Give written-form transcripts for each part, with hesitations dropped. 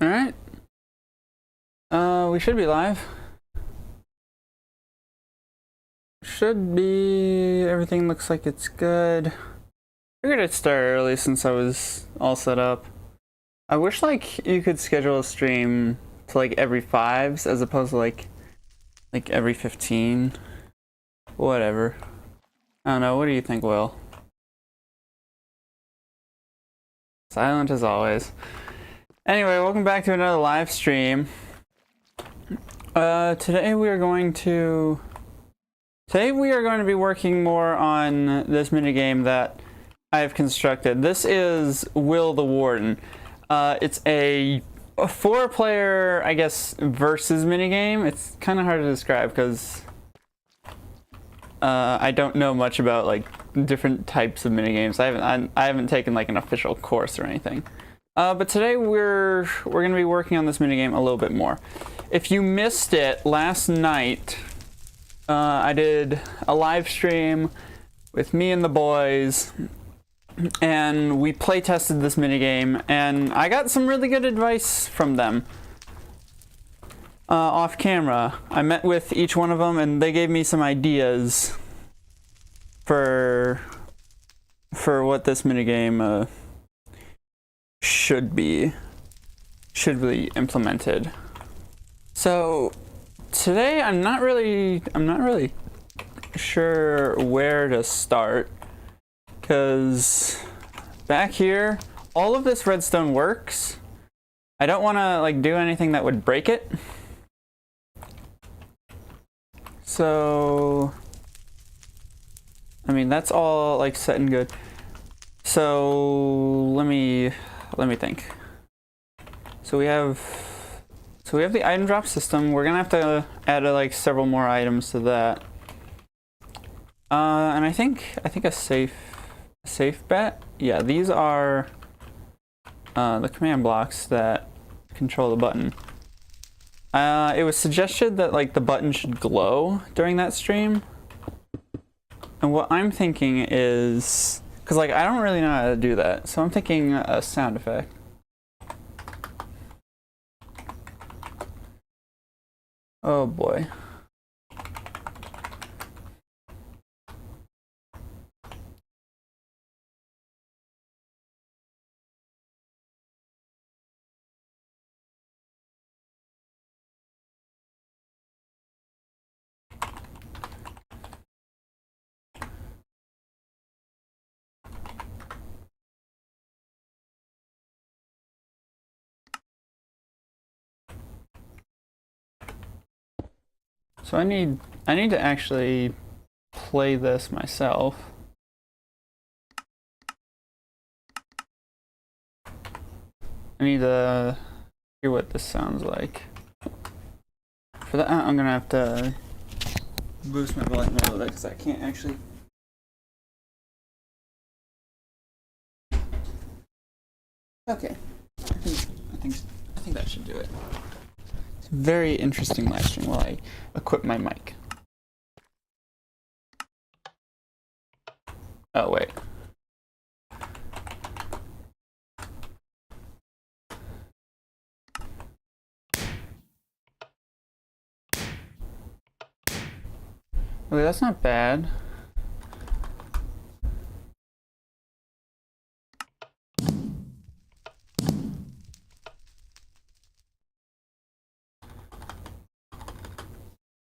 Alright. We should be live. Should be. Everything looks like it's good. Figured I'd start early since I was all set up. I wish like you could schedule a stream to like every 5s as opposed to like every 15. Whatever. I don't know, what do you think, Will? Silent as always. Anyway, welcome back to another live stream. Today we are going to be working more on this minigame that I've constructed. This is Will the Warden. It's a 4-player, I guess, versus minigame. It's kind of hard to describe because I don't know much about like different types of minigames. I haven't taken like an official course or anything. But today we're going to be working on this minigame a little bit more. If you missed it last night, I did a live stream with me and the boys, and we play tested this minigame, and I got some really good advice from them off camera. I met with each one of them, and they gave me some ideas for what this minigame should be implemented. So today I'm not really sure where to start, because back here all of this redstone works. I don't want to like do anything that would break it. So I mean, that's all like set and good. So let me think. So we have the item drop system. We're gonna have to add like several more items to that. And I think a safe bet. Yeah, these are the command blocks that control the button. It was suggested that like the button should glow during that stream. And what I'm thinking is, because like I don't really know how to do that, so I'm thinking a sound effect. Oh boy. So I need to actually play this myself. I need to hear what this sounds like. For that, I'm gonna have to boost my volume a little bit because I can't actually. Okay, I think that should do it. Very interesting live stream while I equip my mic. Oh, wait. Okay, that's not bad.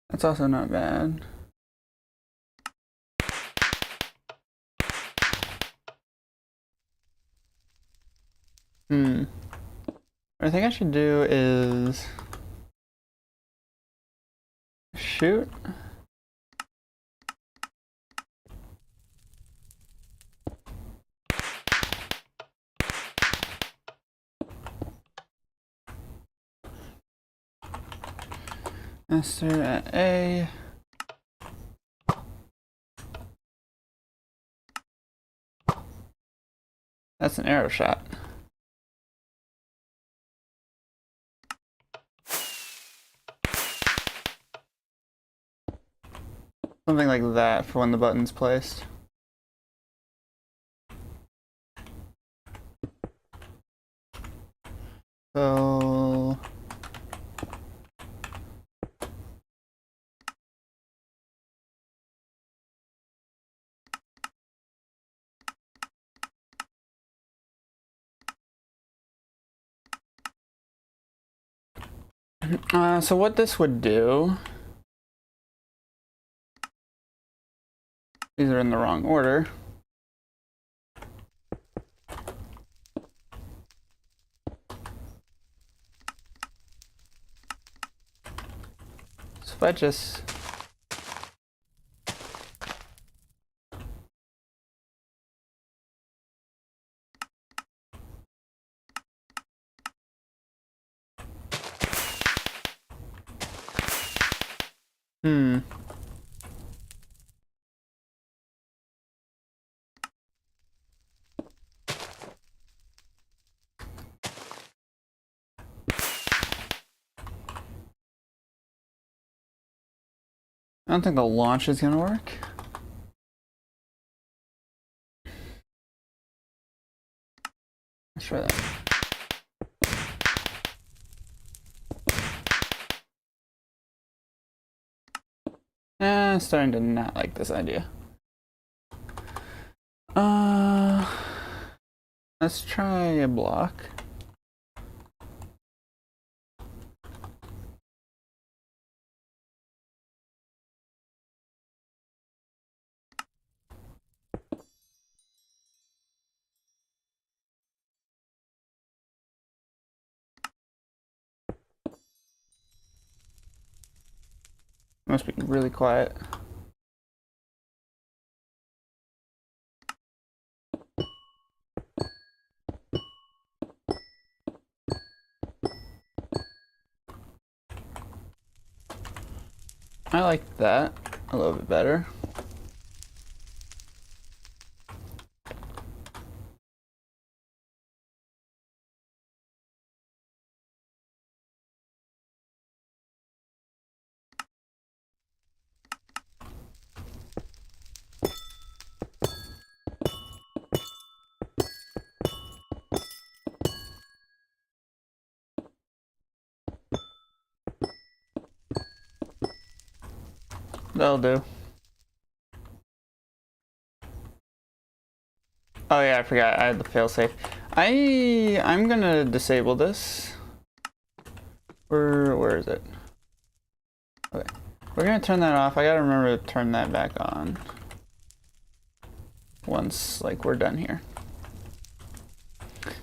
That's also not bad. What I think I should do is shoot. Master at A. That's an arrow shot. Something like that for when the button's placed. So So what this would do, these are in the wrong order. So if I just I don't think the launch is gonna work. Let's try that. I'm starting to not like this idea. Let's try a block. Must be really quiet. I like that a little bit better. That'll do. Oh yeah, I forgot I had the failsafe. I'm gonna disable this. Where is it? Okay. We're gonna turn that off. I gotta remember to turn that back on once like we're done here.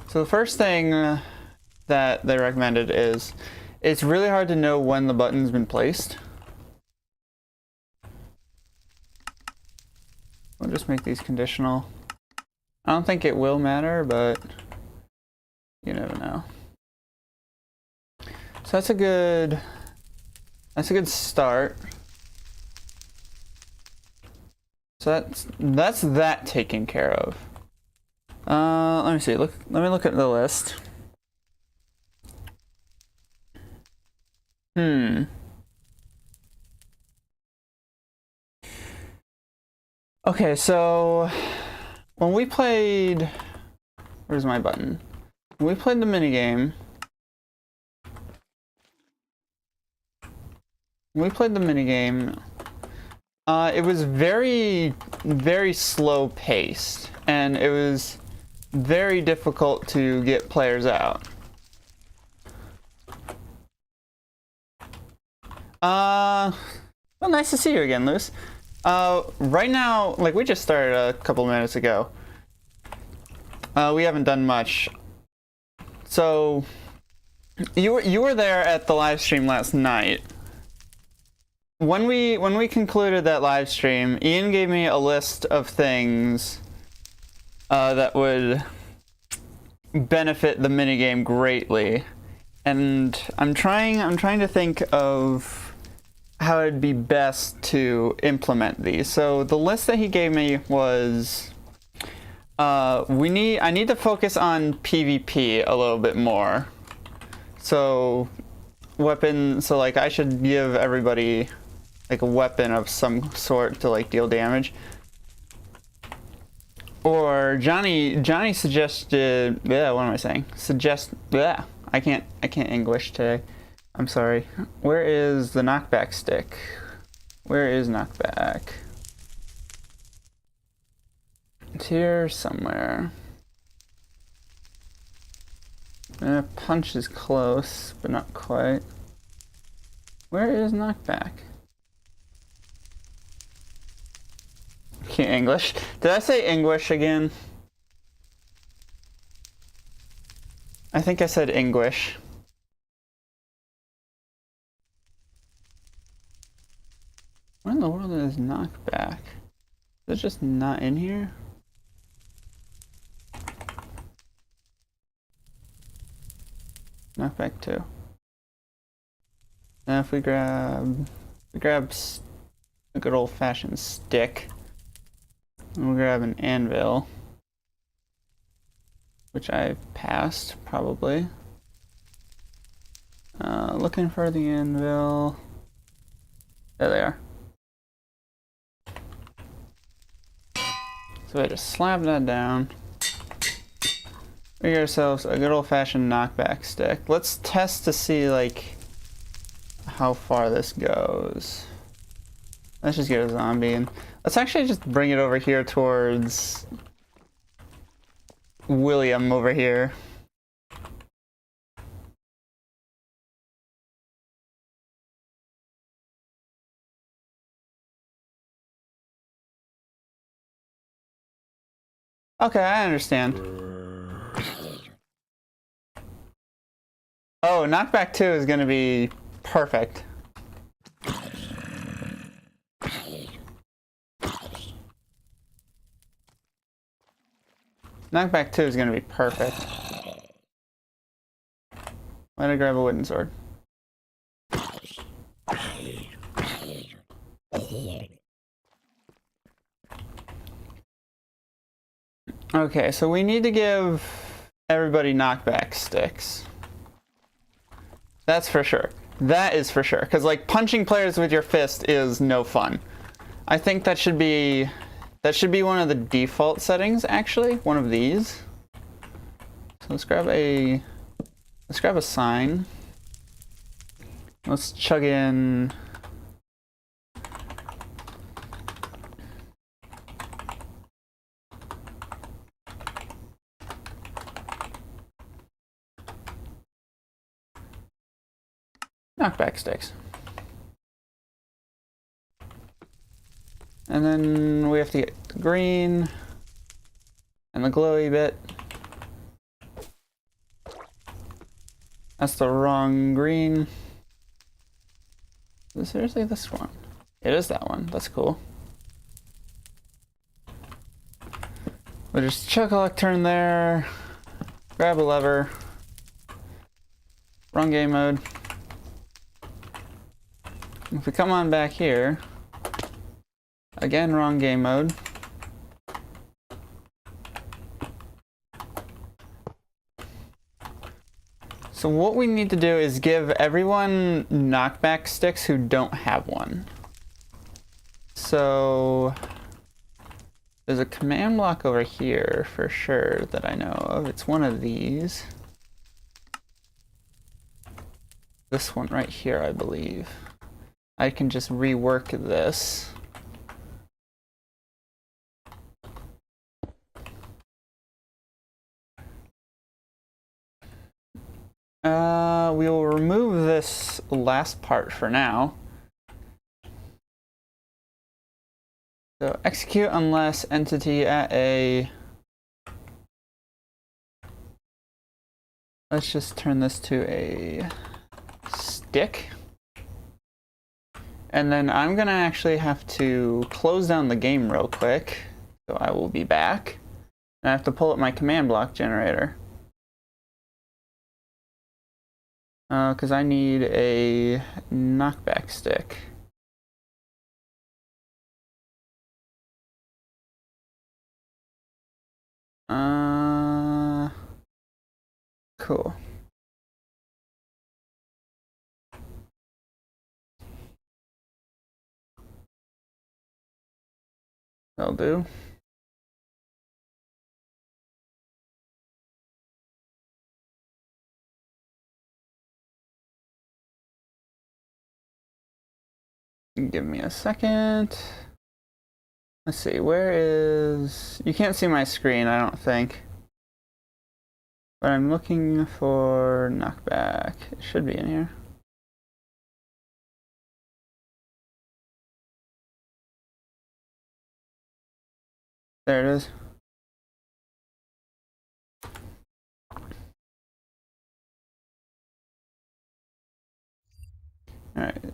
So the first thing that they recommended is it's really hard to know when the button's been placed. We'll just make these conditional. I don't think it will matter, but you never know. So that's a good start. So that's that taken care of. Let me see. Let me look at the list. Okay, so when we played, where's my button? When we played the minigame, it was very, very slow paced, and it was very difficult to get players out. Well, nice to see you again, Luce. Right now, like we just started a couple minutes ago. We haven't done much. So, you were there at the live stream last night. When we concluded that live stream, Ian gave me a list of things that would benefit the minigame greatly, and I'm trying to think of how it'd be best to implement these. So the list that he gave me was I need to focus on PvP a little bit more. So so like I should give everybody like a weapon of some sort to like deal damage. Or Johnny suggested, yeah, what am I saying? I can't English today. I'm sorry. Where is the knockback stick? Where is knockback? It's here somewhere. Punch is close, but not quite. Where is Knockback? English. Did I say English again? I think I said English. Where in the world is Knockback? Is it just not in here? Knockback 2. Now if we grab a good old-fashioned stick, and we'll grab an anvil, which I've passed probably. Looking for the anvil. There they are. So I just slap that down. We get ourselves a good old-fashioned knockback stick. Let's test to see like how far this goes. Let's just get a zombie and let's actually just bring it over here towards William over here. Okay, I understand. Oh, Knockback 2 is gonna be perfect. Knockback 2 is gonna be perfect. Why did I grab a wooden sword? Okay, so we need to give everybody knockback sticks. That's for sure. That is for sure. Because like punching players with your fist is no fun. I think that should be one of the default settings actually. One of these. So let's grab a sign. Let's chug in knockback sticks. And then we have to get the green and the glowy bit. That's the wrong green. Is it seriously this one? It is that one. That's cool. We'll just chuck a lectern there. Grab a lever. Wrong game mode. If we come on back here, again, wrong game mode. So what we need to do is give everyone knockback sticks who don't have one. So there's a command block over here for sure that I know of. It's one of these. This one right here, I believe. I can just rework this. We will remove this last part for now. So execute unless entity at a... Let's just turn this to a stick. And then I'm gonna actually have to close down the game real quick. So I will be back. And I have to pull up my command block generator. Because I need a knockback stick. Cool. That'll do. Give me a second. Let's see, where is... You can't see my screen, I don't think. But I'm looking for knockback. It should be in here. There it is. All right.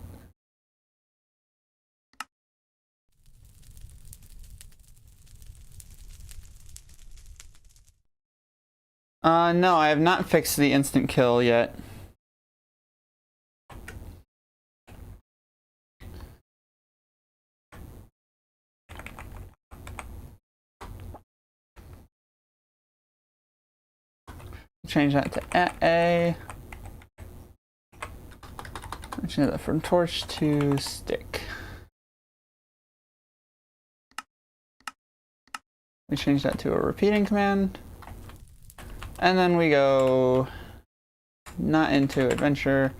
No, I have not fixed the instant kill yet. Change that to A. Change that from torch to stick. We change that to a repeating command. And then we go not into adventure,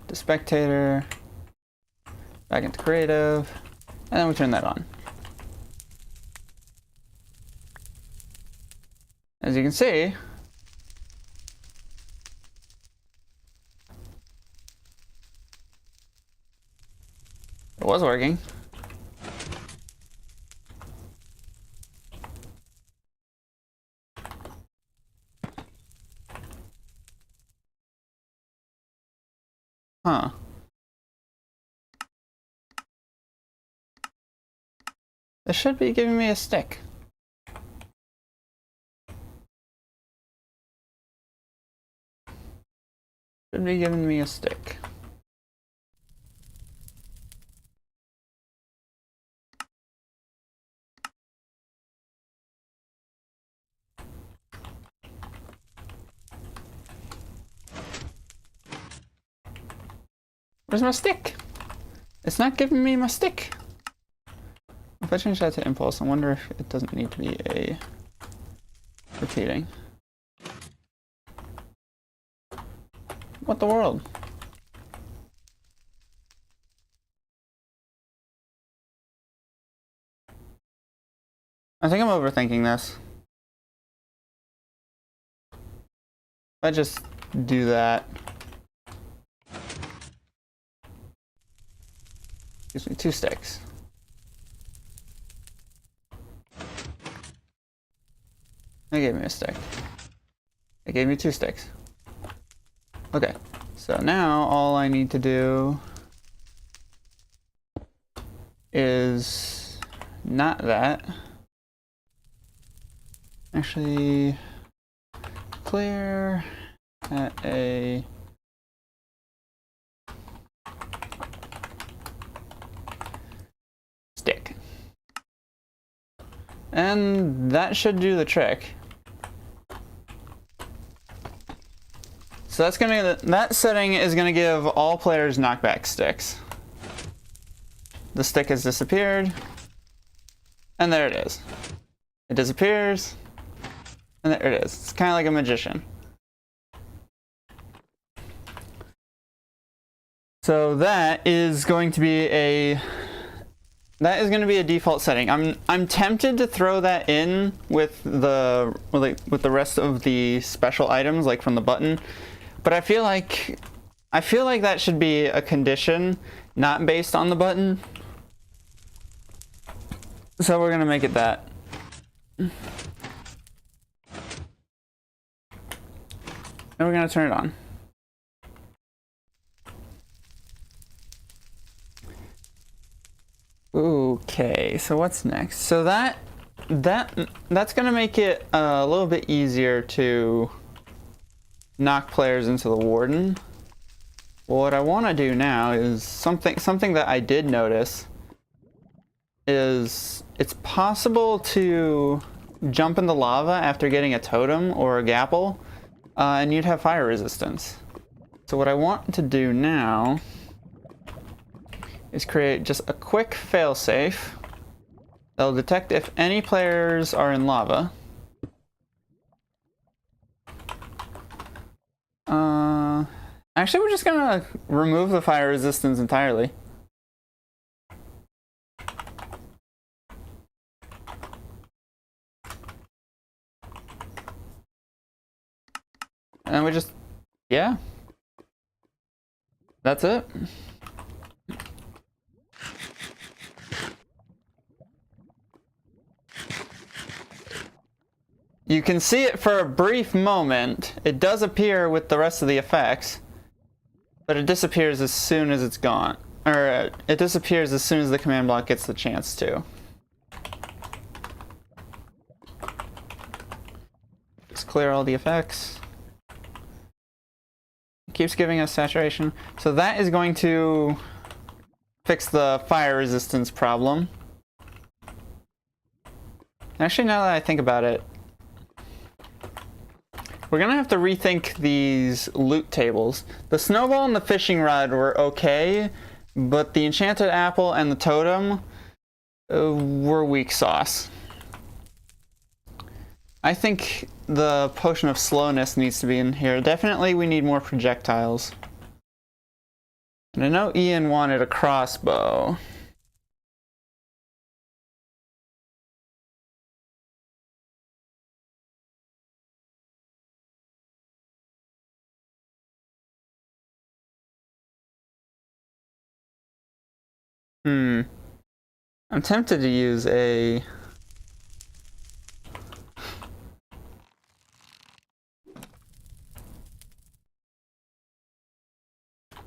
to spectator, back into creative, and then we turn that on. As you can see, it was working. Huh. This should be giving me a stick. Should be giving me a stick. Where's my stick? It's not giving me my stick. If I change that to impulse, I wonder if it doesn't need to be a repeating. What the world? I think I'm overthinking this. If I just do that. Gives me 2 sticks. It gave me a stick. It gave me 2 sticks. Okay, so now all I need to do is not that. Actually, clear at a stick. And that should do the trick. So that's gonna, that setting is gonna give all players knockback sticks. The stick has disappeared, and there it is. It disappears, and there it is. It's kind of like a magician. So that is going to be a default setting. I'm tempted to throw that in with the rest of the special items, like from the button, but I feel like that should be a condition, not based on the button. So we're gonna make it that. And we're gonna turn it on. Okay, so what's next? So that's gonna make it a little bit easier to knock players into the Warden. What I want to do now is something that I did notice is it's possible to jump in the lava after getting a totem or a gapple, and you'd have fire resistance. So what I want to do now is create just a quick failsafe that'll detect if any players are in lava. Actually, we're just gonna remove the fire resistance entirely. And we just, yeah. That's it. You can see it for a brief moment. It does appear with the rest of the effects, but it disappears as soon as it's gone. Or it disappears as soon as the command block gets the chance to. Just clear all the effects. It keeps giving us saturation. So that is going to fix the fire resistance problem. Actually, now that I think about it, we're gonna have to rethink these loot tables. The snowball and the fishing rod were okay, but the enchanted apple and the totem were weak sauce. I think the potion of slowness needs to be in here. Definitely we need more projectiles. And I know Ian wanted a crossbow. I'm tempted to use a...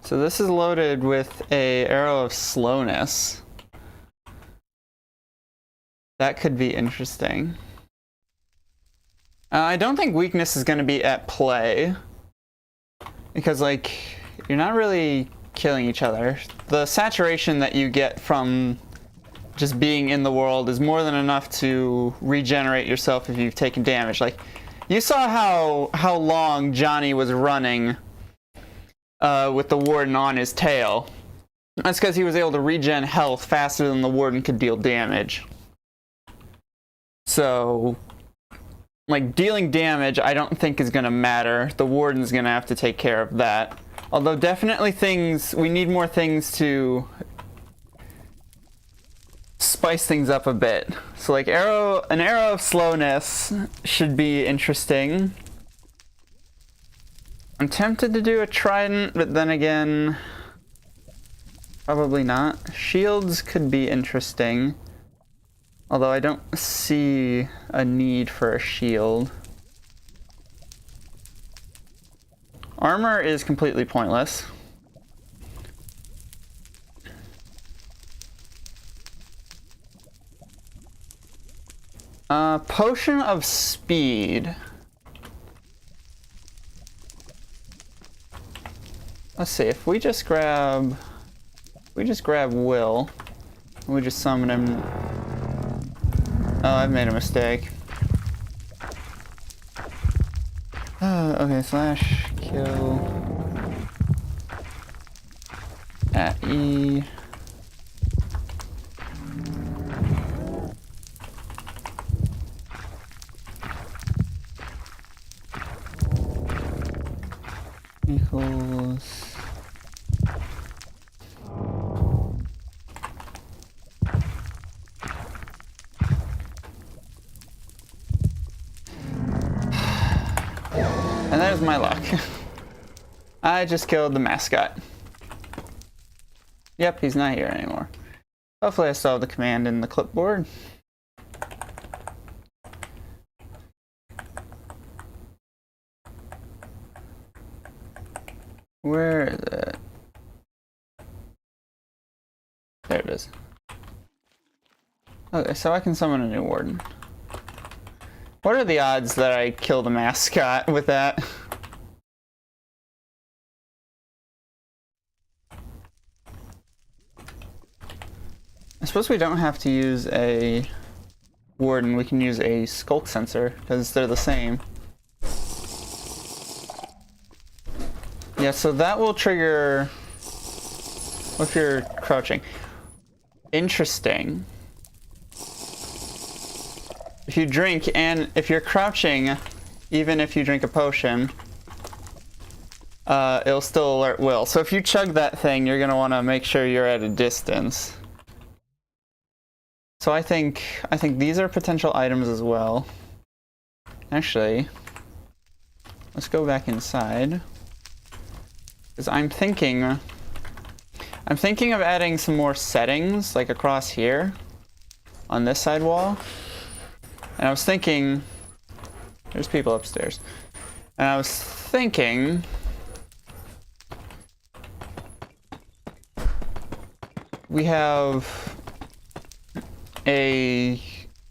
So this is loaded with a arrow of slowness. That could be interesting. I don't think weakness is going to be at play. Because, like, you're not really killing each other. The saturation that you get from just being in the world is more than enough to regenerate yourself if you've taken damage. Like, you saw how long Johnny was running with the Warden on his tail. That's because he was able to regen health faster than the Warden could deal damage. So, like, dealing damage I don't think is going to matter. The Warden's going to have to take care of that. Although definitely we need more things to spice things up a bit. So like an arrow of slowness should be interesting. I'm tempted to do a trident, but then again, probably not. Shields could be interesting. Although I don't see a need for a shield. Armor is completely pointless. Potion of speed. Let's see, if we just grab Will, we just summon him. Oh, I've made a mistake. Okay, slash kill at E. Equals. And there's my luck. I just killed the mascot. Yep, he's not here anymore. Hopefully I still have the command in the clipboard. Where is it? There it is. Okay, so I can summon a new warden. What are the odds that I kill the mascot with that? I suppose we don't have to use a warden, we can use a skulk sensor, because they're the same. Yeah, so that will trigger if you're crouching. Interesting. If you drink, and if you're crouching, even if you drink a potion, it'll still alert Will. So if you chug that thing, you're gonna want to make sure you're at a distance. So I think these are potential items as well. Actually, let's go back inside. Because I'm thinking of adding some more settings, like across here, on this side wall. And I was thinking, There's people upstairs. And I was thinking... we have a,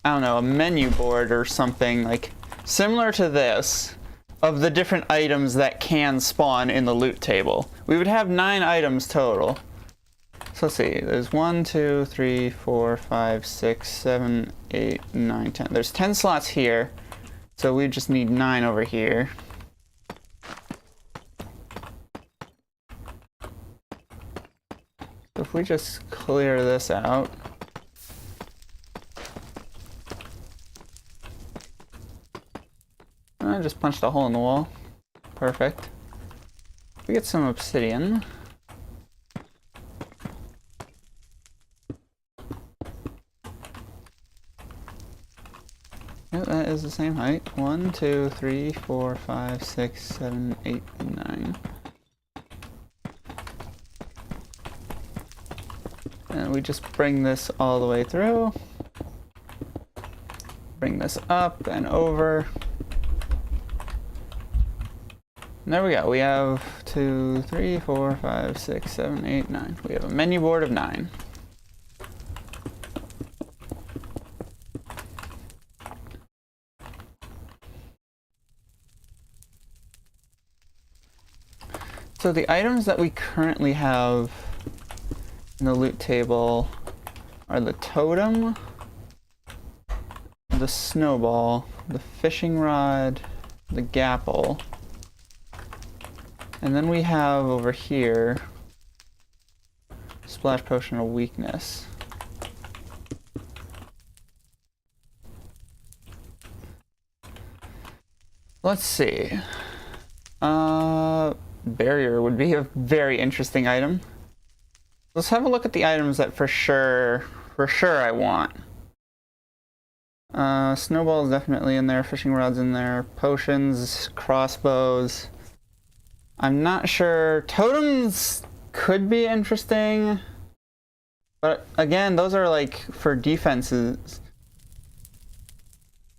I don't know, a menu board or something like similar to this of the different items that can spawn in the loot table. We would have 9 items total. So let's see, there's 1, 2, 3, 4, 5, 6, 7, 8, 9, 10. There's 10 slots here, so we just need 9 over here. So if we just clear this out. I just punched a hole in the wall. Perfect. We get some obsidian. Yeah, that is the same height. 1, 2, 3, 4, 5, 6, 7, 8, 9. And we just bring this all the way through. Bring this up and over. And there we go. We have 2, 3, 4, 5, 6, 7, 8, 9. We have a menu board of 9. So the items that we currently have in the loot table are the totem, the snowball, the fishing rod, the gapple, and then we have over here splash potion of weakness. Let's see. Barrier would be a very interesting item. Let's have a look at the items that for sure I want. Snowball is definitely in there, fishing rod's in there, potions, crossbows. I'm not sure. Totems could be interesting, but again, those are like for defenses.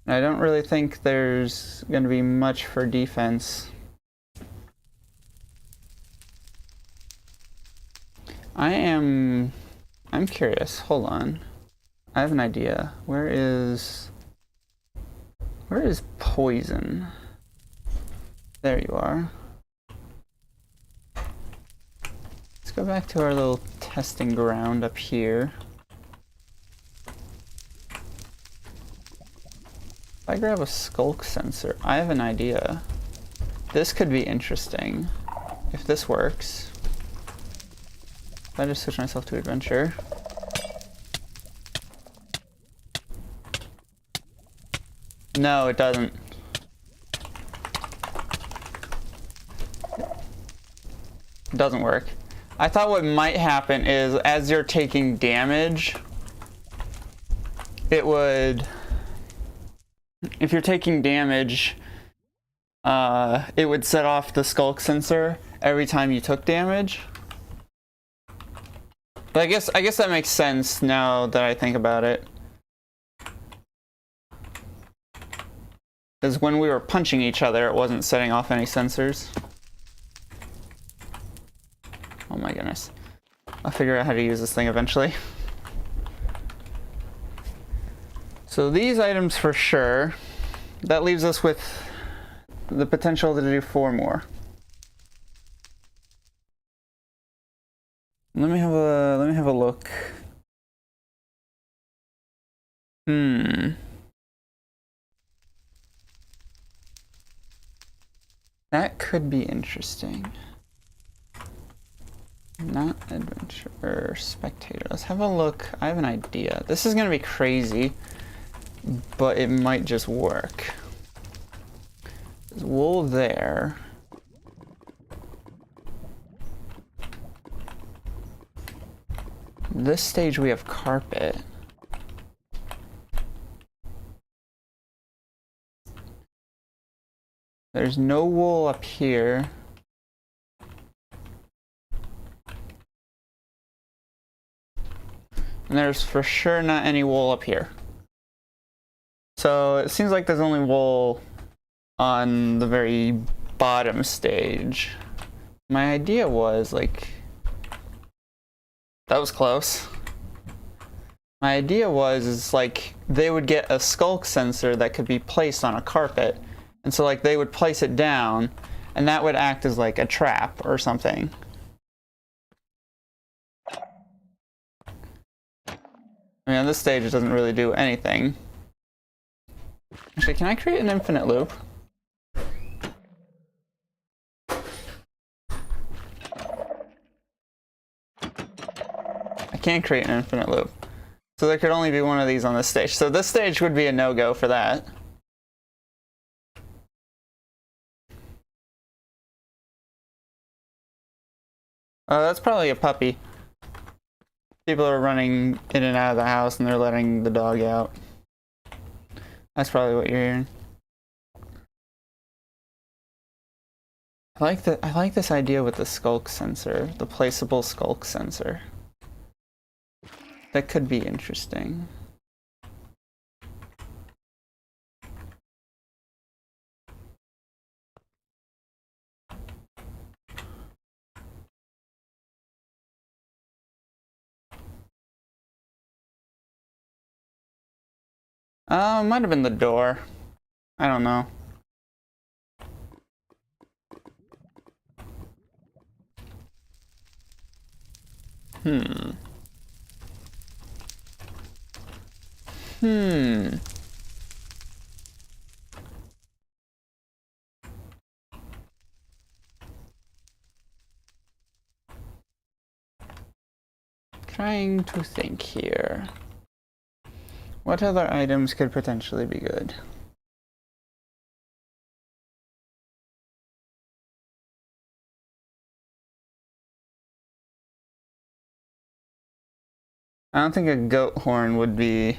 I don't really think there's going to be much for defense. I'm curious. Hold on. I have an idea. Where is poison? There you are. Let's go back to our little testing ground up here. If I grab a skulk sensor, I have an idea. This could be interesting if this works. If I just switch myself to adventure. No, it doesn't. It doesn't work. I thought what might happen is as you're taking damage, it would... If you're taking damage, it would set off the skulk sensor every time you took damage. But I guess that makes sense now that I think about it. Because when we were punching each other, it wasn't setting off any sensors. Oh my goodness. I'll figure out how to use this thing eventually. So these items for sure. That leaves us with the potential to do 4 more. Let me have a look. That could be interesting. Not adventure or spectator. Let's have a look. I have an idea. This is gonna be crazy, but it might just work. There's wool there. This stage we have carpet. There's no wool up here. And there's for sure not any wool up here. So it seems like there's only wool on the very bottom stage. My idea was like, that was close. My idea was like they would get a skulk sensor that could be placed on a carpet, and so like they would place it down, and that would act as like a trap or something. I mean, on this stage it doesn't really do anything. Actually, can I create an infinite loop? I can't create an infinite loop. So there could only be one of these on this stage. So this stage would be a no-go for that. That's probably a puppy. People are running in and out of the house and they're letting the dog out. That's probably what you're hearing. I like this idea with the skulk sensor, the placeable skulk sensor. That could be interesting. Might have been the door. I don't know. Trying to think here. What other items could potentially be good? I don't think a goat horn would be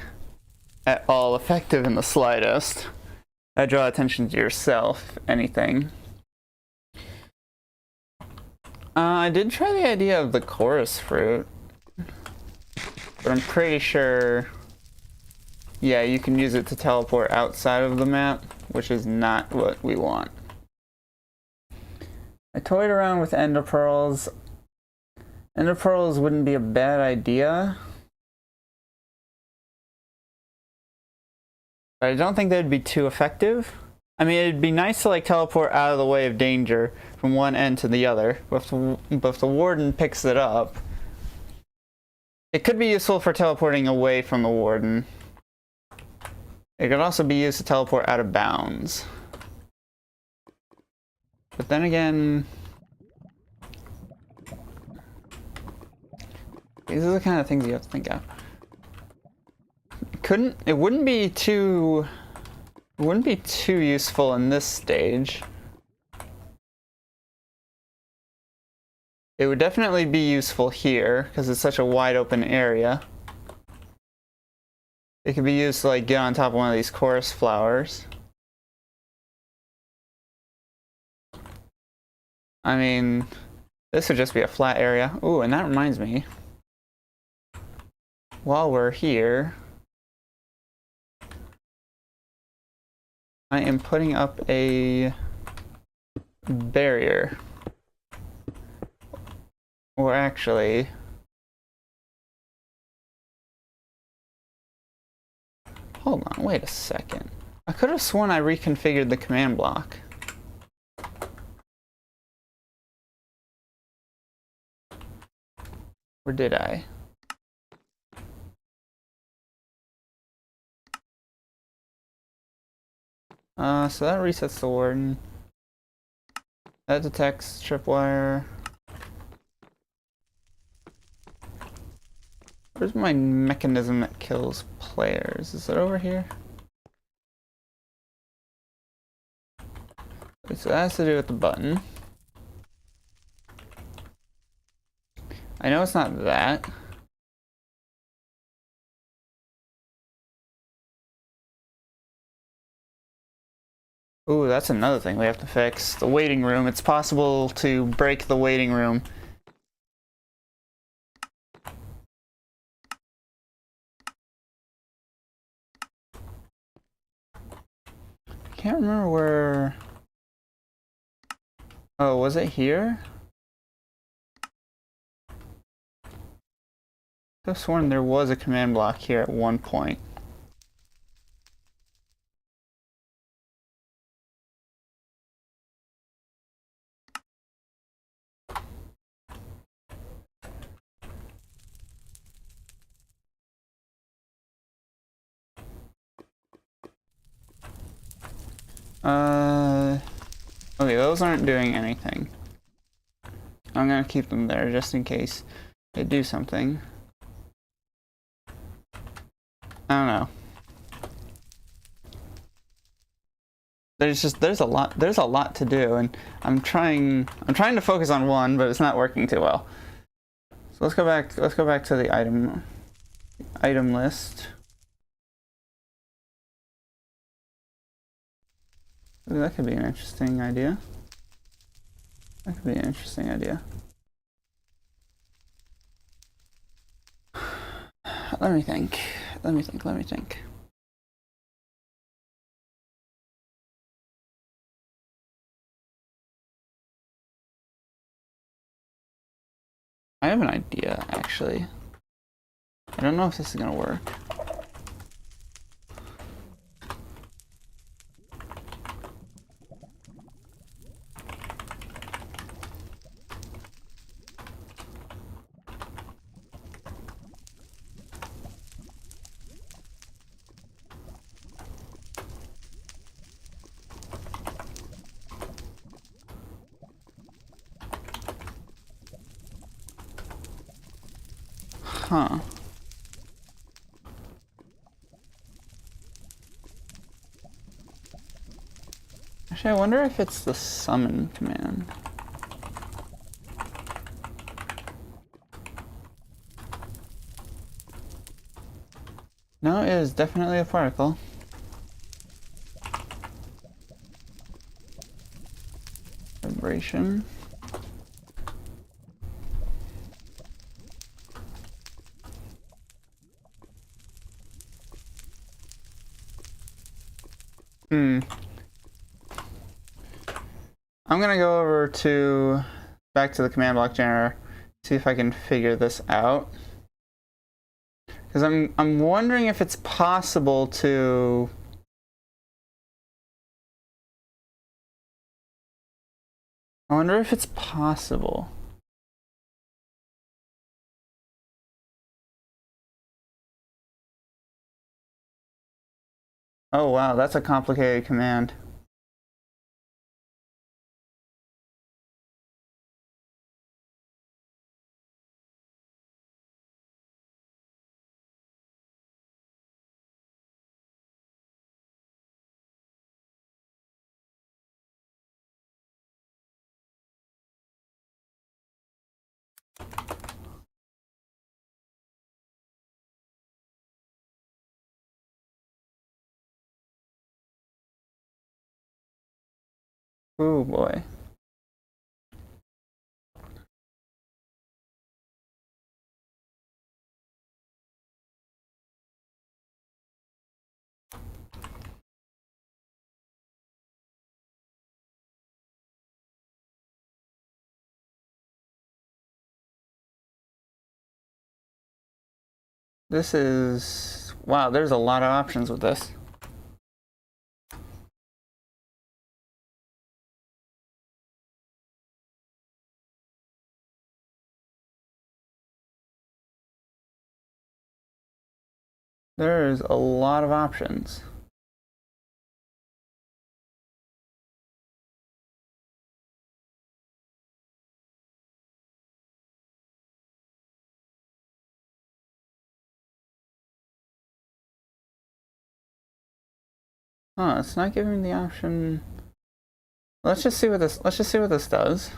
at all effective in the slightest. That'd draw attention to yourself, if anything. I did try the idea of the chorus fruit, but I'm pretty sure, yeah, you can use it to teleport outside of the map, which is not what we want. I toyed around with ender pearls. Ender pearls wouldn't be a bad idea, but I don't think they'd be too effective. I mean, it'd be nice to like teleport out of the way of danger from one end to the other, but if the Warden picks it up, it could be useful for teleporting away from the Warden. It could also be used to teleport out of bounds. But then again, these are the kind of things you have to think of. It wouldn't be too useful in this stage. It would definitely be useful here because it's such a wide open area. It could be used to like get on top of one of these chorus flowers. I mean, this would just be a flat area. Ooh, and that reminds me. While we're here, I am putting up a barrier. Or actually, hold on, wait a second. I could have sworn I reconfigured the command block. Or did I? So that resets the Warden. That detects tripwire. Where's my mechanism that kills players? Is it over here? Okay, so that has to do with the button. I know it's not that. Ooh, that's another thing we have to fix. The waiting room. It's possible to break the waiting room. can't remember where... Oh, was it here? I've sworn there was a command block here at one point. Okay, those aren't doing anything. I'm gonna keep them there just in case they do something. I don't know. There's a lot to do, and I'm trying to focus on one, but it's not working too well. So let's go back to the item list. Ooh, that could be an interesting idea. That could be an interesting idea. Let me think. I have an idea, actually. I don't know if this is gonna work. Huh. Actually, I wonder if it's the summon command. No, it is definitely a particle. Vibration. I'm gonna go over to back to the command block generator, see if I can figure this out. Because I'm wondering if it's possible to I wonder if it's possible. Oh wow, that's a complicated command. Oh boy. This is... wow, there's a lot of options with this. There's a lot of options. Huh, it's not giving me the option. Let's just see what this does.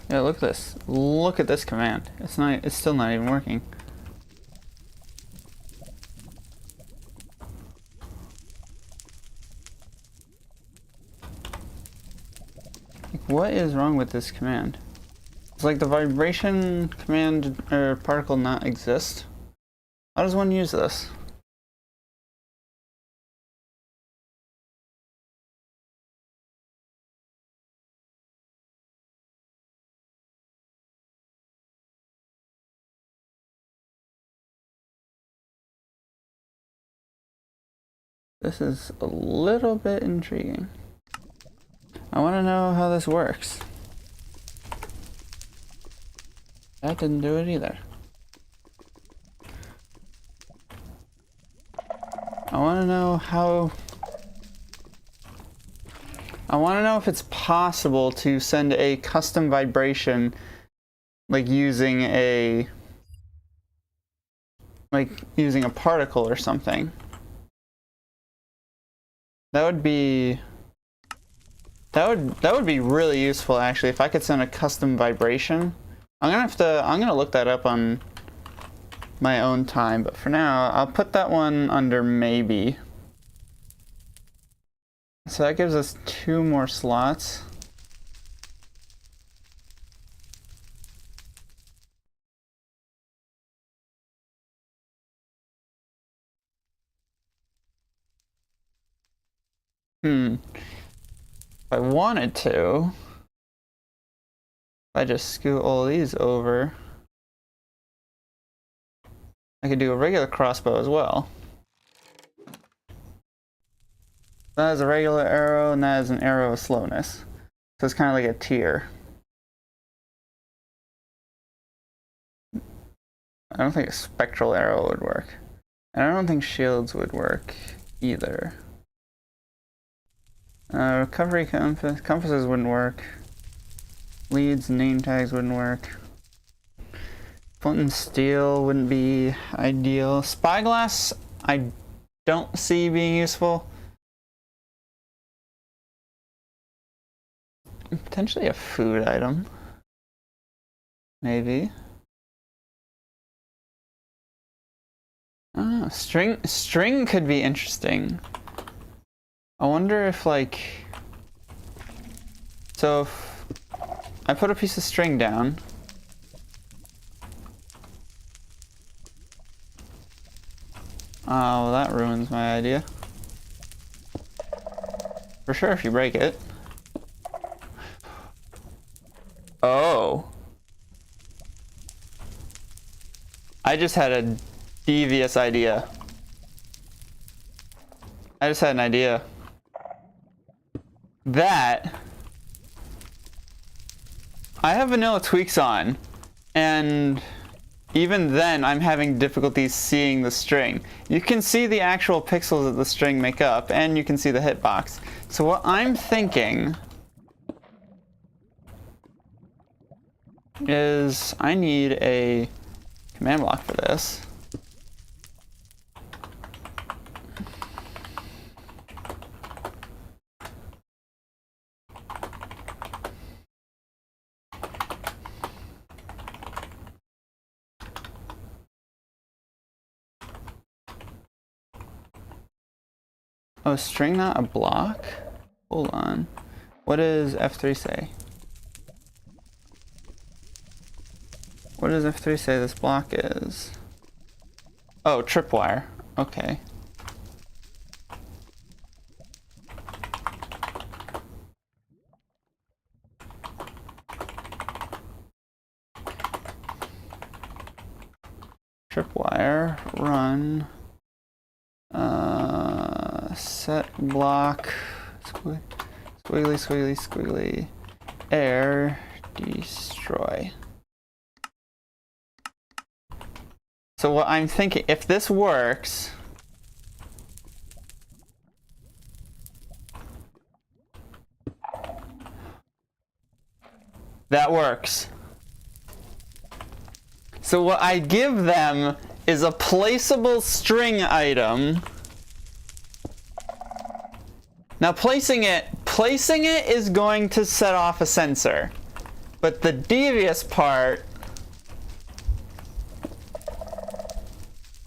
Yeah, look at this. Look at this command. It's still not even working. What is wrong with this command? It's like the vibration command or particle not exist. How does one use this? This is a little bit intriguing. I want to know how this works. That didn't do it either. I want to know how... I want to know if it's possible to send a custom vibration, like using a particle or something. That would be really useful actually if I could send a custom vibration. I'm gonna look that up on my own time, but for now I'll put that one under maybe. So that gives us 2 more slots. If I wanted to, if I just scoot all these over, I could do a regular crossbow as well. That is a regular arrow, and that is an arrow of slowness. So it's kind of like a tier. I don't think a spectral arrow would work. And I don't think shields would work either. Recovery compasses wouldn't work. Leads and name tags wouldn't work. Flint and steel wouldn't be ideal. Spyglass I don't see being useful. Potentially a food item. Maybe. I don't know. String could be interesting. I wonder if like... So if I put a piece of string down. Oh, well, that ruins my idea. For sure if you break it. Oh. I just had a devious idea. I just had an idea. That I have vanilla tweaks on, and even then I'm having difficulty seeing the string. You can see the actual pixels that the string make up, and you can see the hitbox. So what I'm thinking is I need a command block for this. Oh, string not a block? Hold on. What does F3 say? What does F3 say this block is? Oh, tripwire. Okay. Tripwire, run, set block, squiggly, squiggly, squiggly, air, destroy. So what I'm thinking, if this works, that works. So what I give them is a placeable string item. Now placing it is going to set off a sensor. But the devious part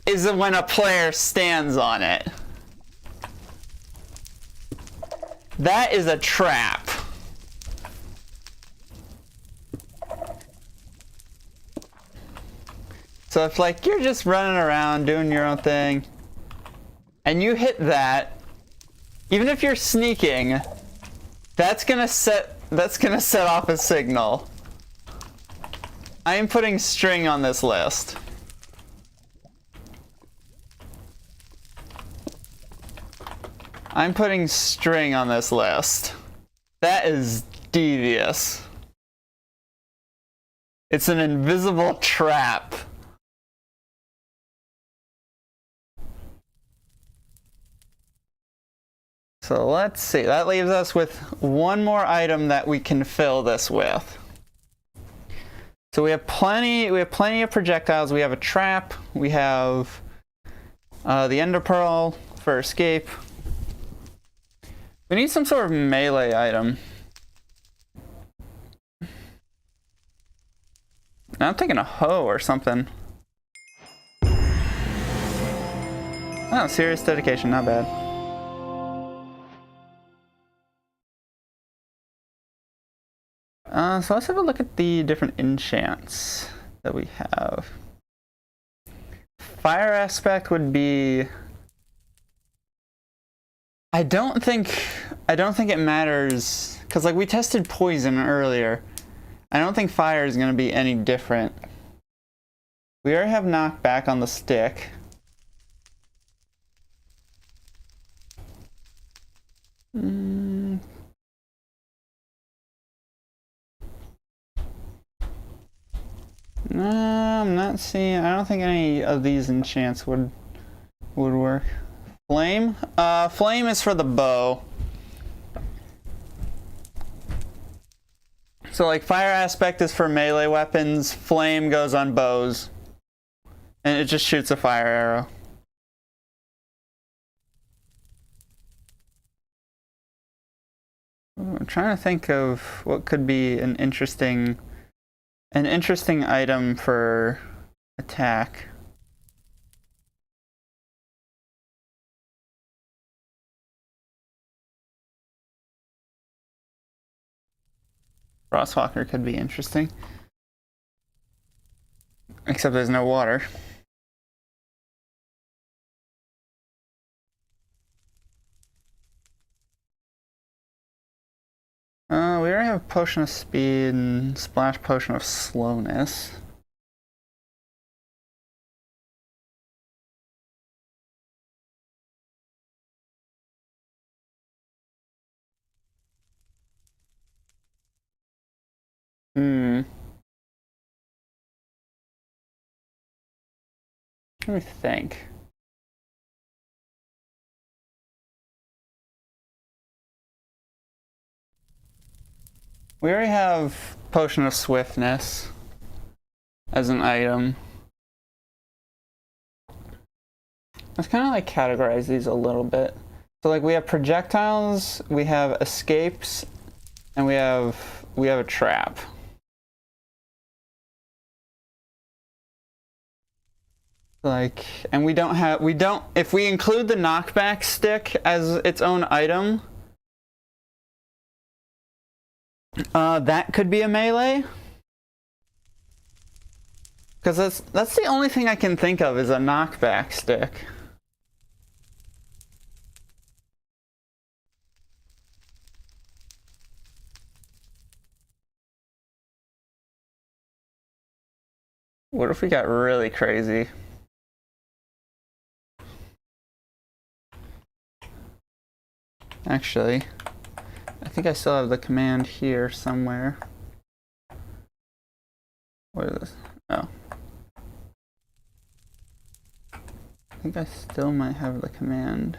is when a player stands on it. That is a trap. So if like you're just running around doing your own thing and you hit that, even if you're sneaking, that's gonna set off a signal. I am putting string on this list. I'm putting string on this list. That is devious. It's an invisible trap. So let's see, that leaves us with one more item that we can fill this with. So we have plenty of projectiles. We have a trap, we have the ender pearl for escape. We need some sort of melee item. I'm thinking a hoe or something. Oh, serious dedication, not bad. So let's have a look at the different enchants that we have. Fire aspect would be... I don't think it matters, because like we tested poison earlier. I don't think fire is going to be any different. We already have knockback on the stick. No, I'm not seeing. I don't think any of these enchants would work. Flame? Flame is for the bow. So like fire aspect is for melee weapons, flame goes on bows. And it just shoots a fire arrow. I'm trying to think of what could be an interesting item for attack. Frostwalker could be interesting. Except there's no water. We already have Potion of Speed and Splash Potion of Slowness. Let me think. We already have Potion of Swiftness as an item. Let's kind of like categorize these a little bit. So like we have projectiles, we have escapes, and we have a trap. Like, and if we include the knockback stick as its own item, that could be a melee. Because that's the only thing I can think of is a knockback stick. What if we got really crazy? Actually, I think I still have the command here somewhere. What is this? Oh. I think I still might have the command.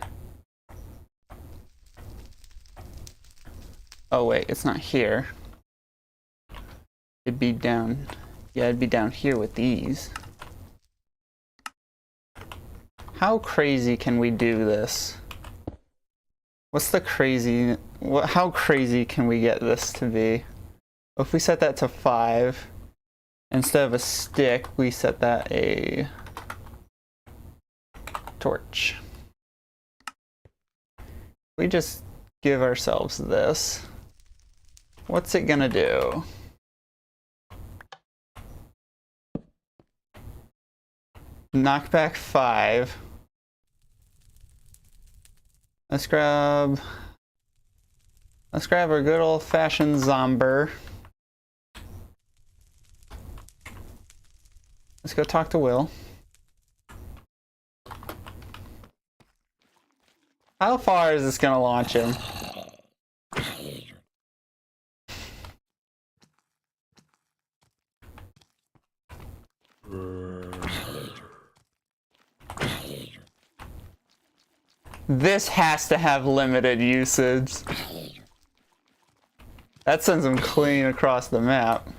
Oh wait, it's not here. It'd be down. Yeah, it'd be down here with these. How crazy can we do this? What's the crazy... how crazy can we get this to be? If we set that to 5, instead of a stick, we set that a torch. We just give ourselves this. What's it gonna do? Knockback 5. Let's grab our good old-fashioned zomber. Let's go talk to Will. How far is this gonna launch him? This has to have limited usage. That sends him clean across the map.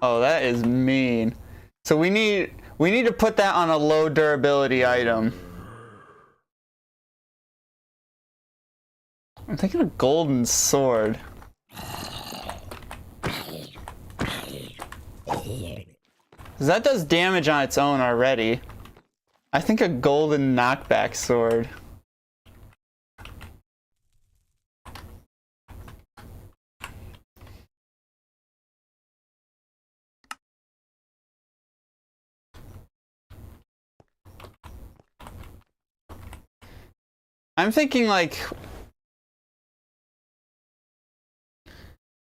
Oh, that is mean. So we need to put that on a low durability item. I'm thinking a golden sword. Because that does damage on its own already. I think a golden knockback sword. I'm thinking like...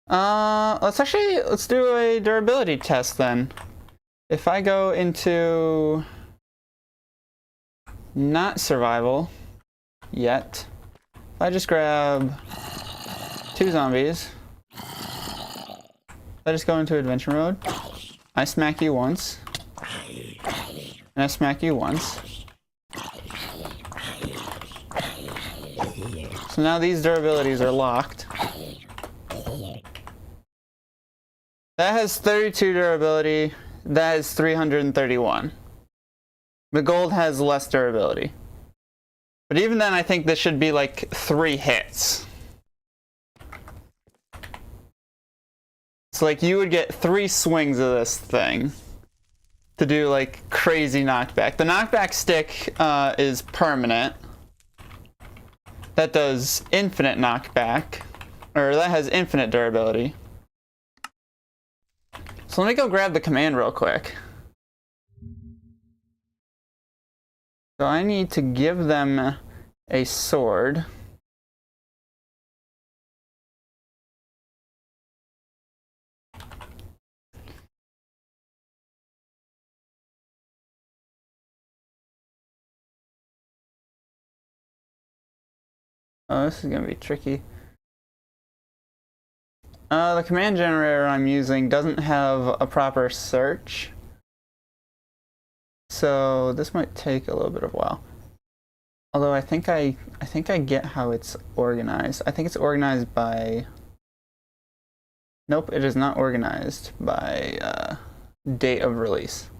let's do a durability test then. If I go into not survival yet, if I just grab 2 zombies, I just go into adventure mode, I smack you once, and I smack you once. So now these durabilities are locked. That has 32 durability. That is 331. The gold has less durability. But even then, I think this should be like 3 hits. So like you would get 3 swings of this thing to do like crazy knockback. The knockback stick is permanent. That does infinite knockback, or that has infinite durability. So let me go grab the command real quick. So I need to give them a sword. Oh, this is gonna be tricky. The command generator I'm using doesn't have a proper search. So this might take a little bit of a while. Although I think I get how it's organized. I think it's organized by... Nope, it is not organized by date of release.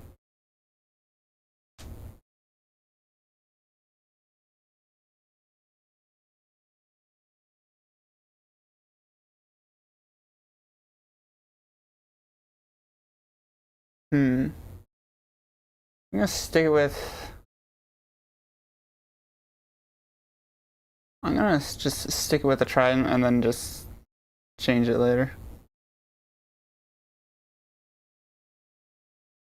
I'm gonna stick with... I'm gonna just stick with a trident and then just change it later.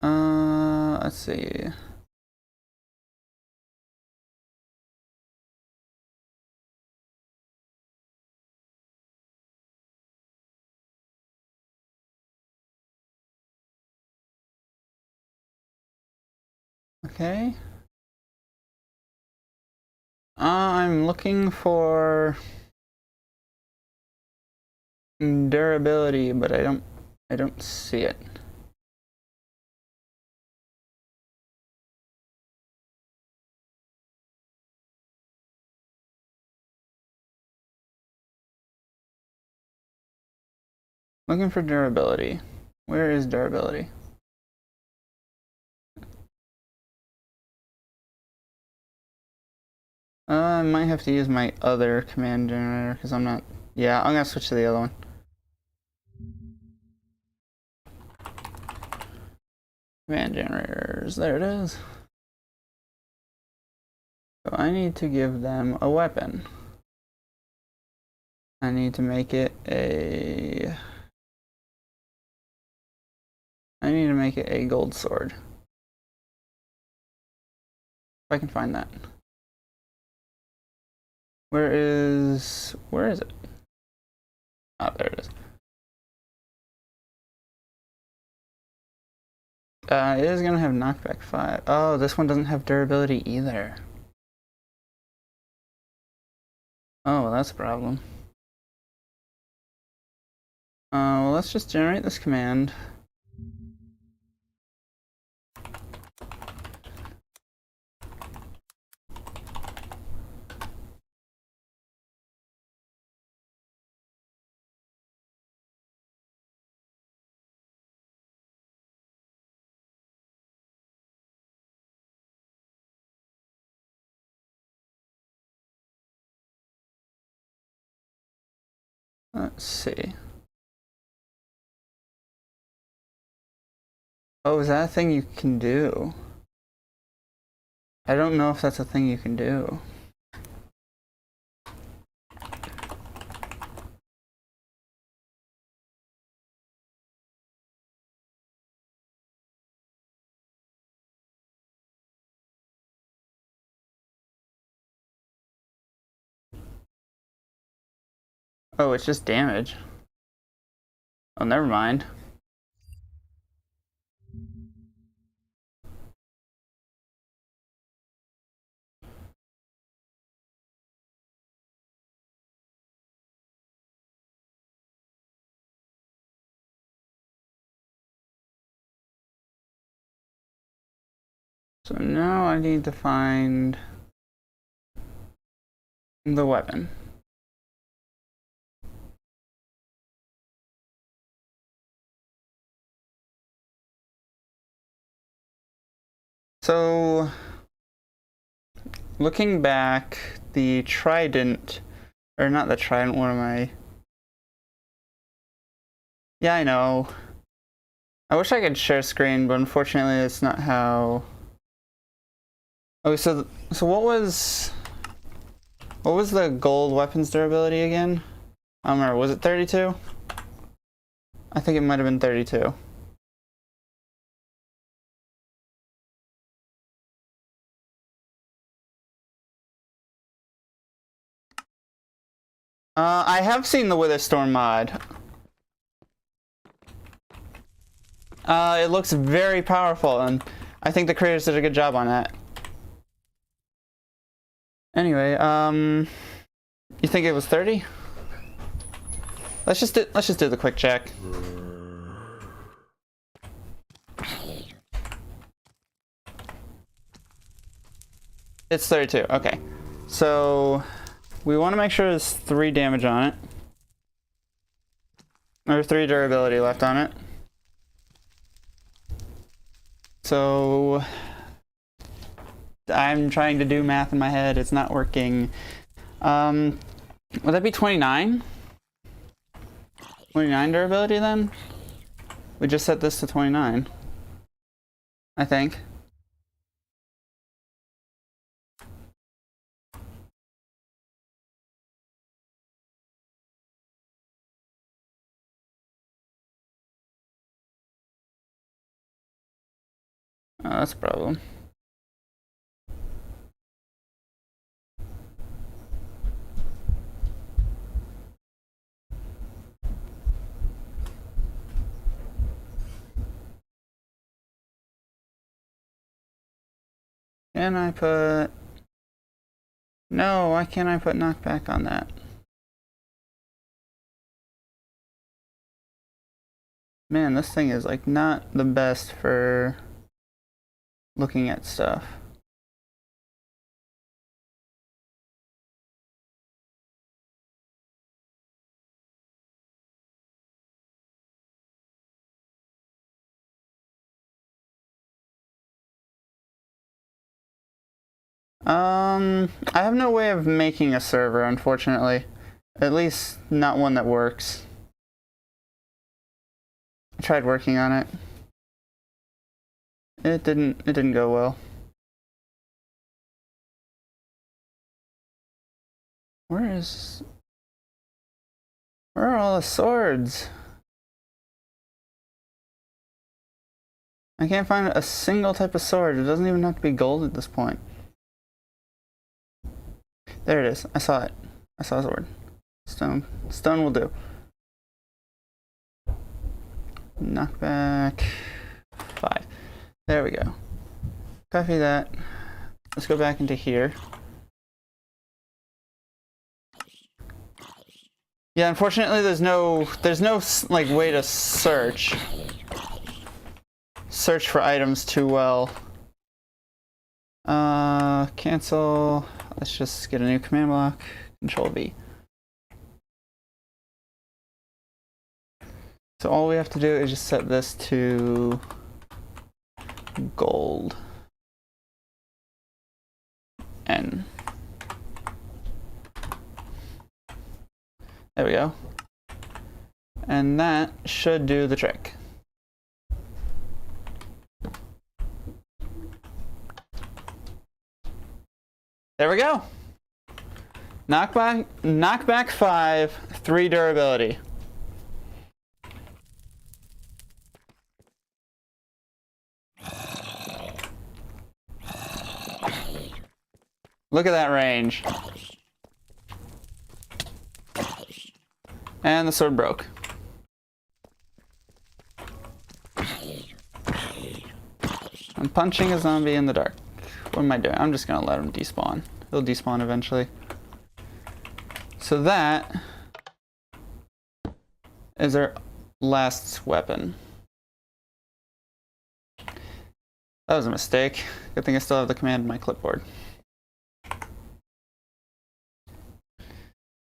Let's see. Okay. I'm looking for durability, but I don't see it. Looking for durability. Where is durability? I might have to use my other command generator because I'm not... Yeah, I'm gonna switch to the other one. Command generators, there it is. So I need to give them a weapon. I need to make it a... I need to make it a gold sword. If I can find that. Where is it? Oh, there it is. It is gonna have knockback 5. Oh, this one doesn't have durability either. Oh, well, that's a problem. Well, let's just generate this command. Let's see. Oh, is that a thing you can do? I don't know if that's a thing you can do. Oh, it's just damage. Oh, never mind. So now I need to find the weapon. So, looking back, the trident, or not the trident, what am I? Yeah, I know. I wish I could share screen, but unfortunately it's not how... Oh, so what was the gold weapons durability again? I don't remember, was it 32? I think it might have been 32. I have seen the Witherstorm mod. It looks very powerful, and I think the creators did a good job on that. Anyway, you think it was 30? Let's just do the quick check. It's 32. Okay, so we want to make sure there's 3 damage on it, or 3 durability left on it. So I'm trying to do math in my head. It's not working. Would that be 29? 29 durability then? We just set this to 29, I think. Oh, that's a problem. Can I put... No, why can't I put knockback on that? Man, this thing is like not the best for looking at stuff. I have no way of making a server, unfortunately. At least not one that works. I tried working on it. It didn't go well. Where are all the swords? I can't find a single type of sword. It doesn't even have to be gold at this point. There it is. I saw it. I saw a sword. Stone. Stone will do. Knockback 5. There we go. Copy that. Let's go back into here. Yeah, unfortunately there's no like way to search for items too well. Cancel. Let's just get a new command block. Control V. So all we have to do is just set this to gold. N. There we go. And that should do the trick. There we go. Knockback 5, 3 durability. Look at that range. And the sword broke. I'm punching a zombie in the dark. What am I doing? I'm just gonna let him despawn. He'll despawn eventually. So that is our last weapon. That was a mistake. Good thing I still have the command in my clipboard.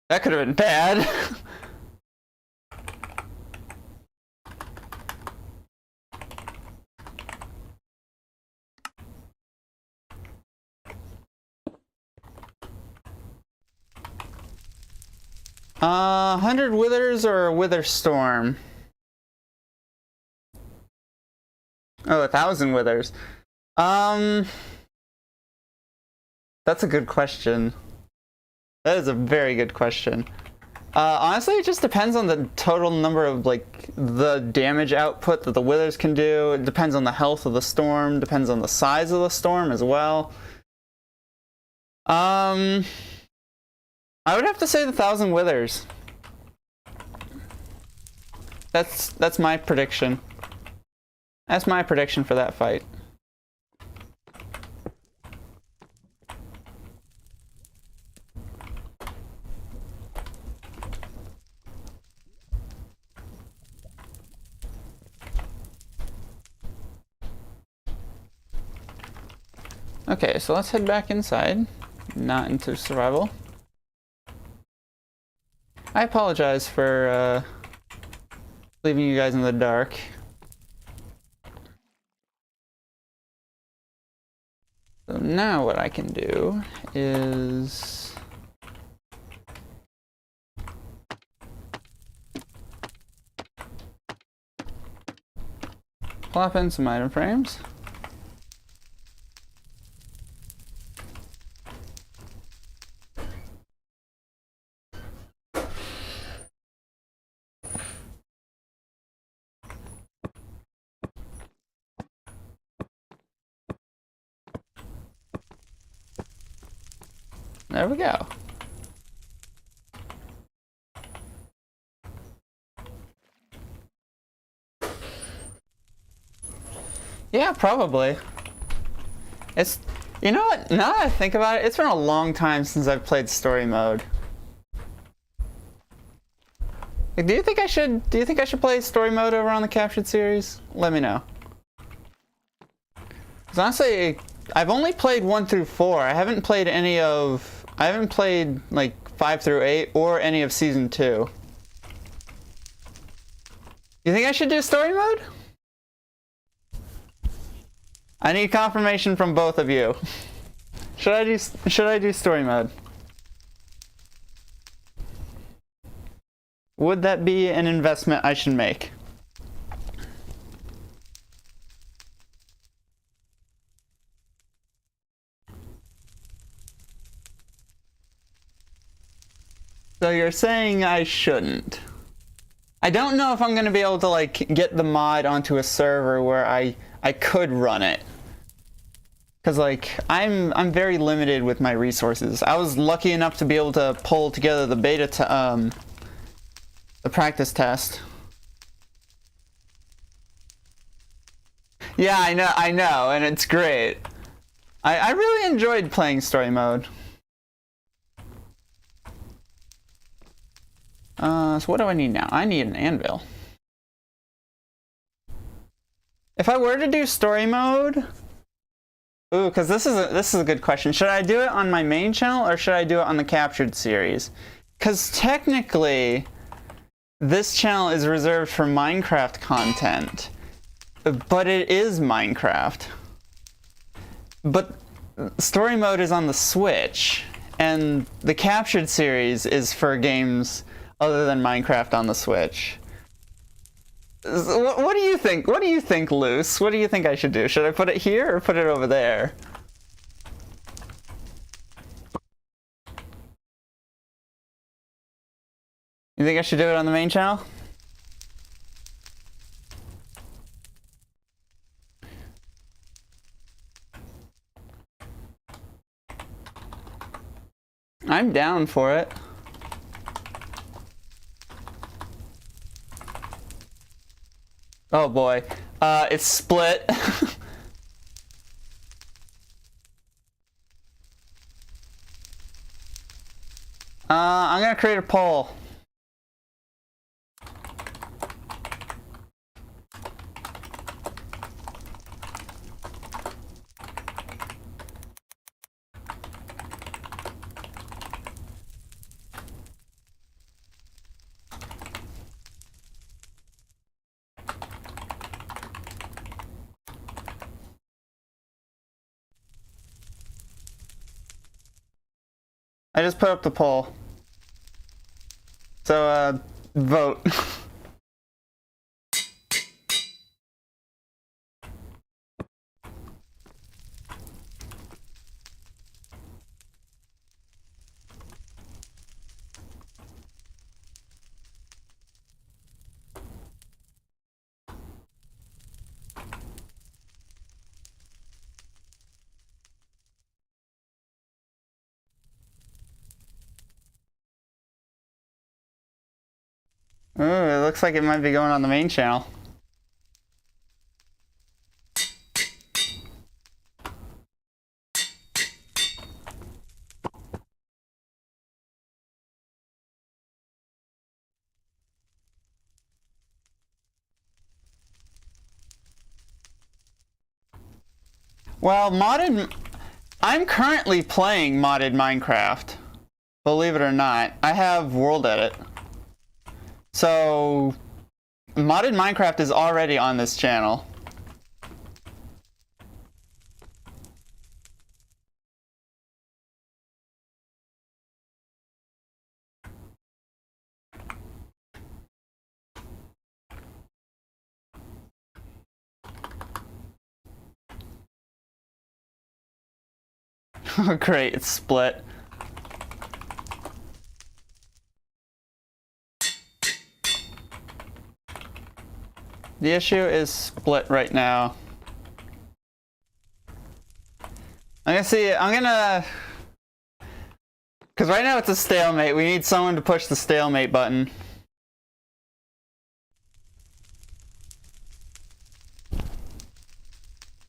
That could have been bad. 100 withers or a wither storm? Oh, 1,000 withers. That's a good question. That is a very good question. Honestly, it just depends on the total number of, like, the damage output that the withers can do. It depends on the health of the storm. Depends on the size of the storm as well. I would have to say the 1,000 withers. That's my prediction. That's my prediction for that fight. Okay, so let's head back inside, not into survival. I apologize for leaving you guys in the dark. So now what I can do is plop in some item frames. There we go. Yeah, probably. It's, you know what, now that I think about it, it's been a long time since I've played story mode. Like, do you think I should play story mode over on the Captured series? Let me know. 'Cause honestly, I've only played 1 through 4. I haven't played like 5 through 8 or any of season 2. You think I should do story mode? I need confirmation from both of you. Should I do story mode? Would that be an investment I should make? So you're saying I shouldn't. I don't know if I'm going to be able to, like, get the mod onto a server where I I could run it. Cause like I'm very limited with my resources. I was lucky enough to be able to pull together the the practice test. Yeah, I know, and it's great. I really enjoyed playing story mode. So what do I need now? I need an anvil. If I were to do story mode, ooh, because this is a good question. Should I do it on my main channel or should I do it on the captured series? Because technically, this channel is reserved for Minecraft content, but it is Minecraft. But story mode is on the Switch, and the captured series is for games other than Minecraft on the Switch. What do you think? What do you think, Luce? What do you think I should do? Should I put it here or put it over there? You think I should do it on the main channel? I'm down for it. Oh boy. It's split. I'm gonna create a poll. I just put up the poll. So, vote. Ooh, it looks like it might be going on the main channel. Well, I'm currently playing modded Minecraft. Believe it or not. I have World Edit. So, modded Minecraft is already on this channel. Great, it's split. The issue is split right now. Because right now it's a stalemate. We need someone to push the stalemate button.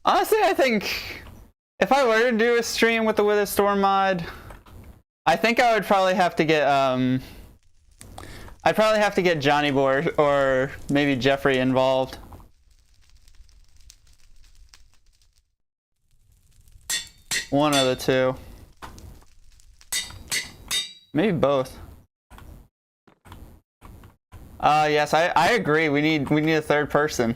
Honestly, I think if I were to do a stream with the Wither Storm mod, I think I would probably have to get, I'd probably have to get Johnny Boy or maybe Jeffrey involved. One of the two. Maybe both. Yes, I agree. We need a third person.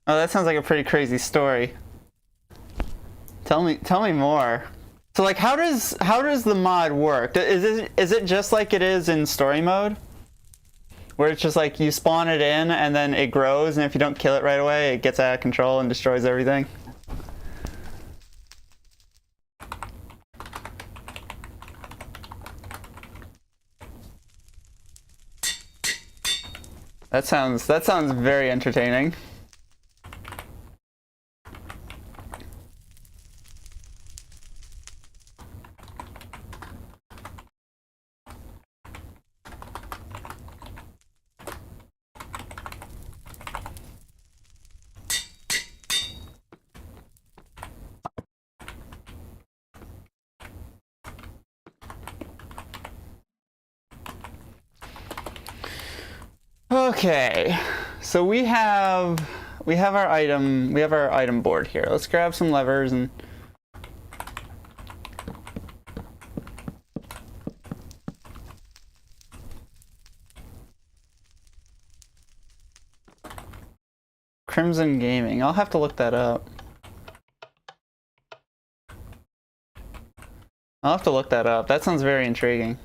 Oh, that sounds like a pretty crazy story. Tell me more. So like, how does the mod work? Is it just like it is in story mode, where it's just like you spawn it in and then it grows, and if you don't kill it right away, it gets out of control and destroys everything? That sounds very entertaining. Okay, so we have our item board here. Let's grab some levers and Crimson Gaming. I'll have to look that up. That sounds very intriguing.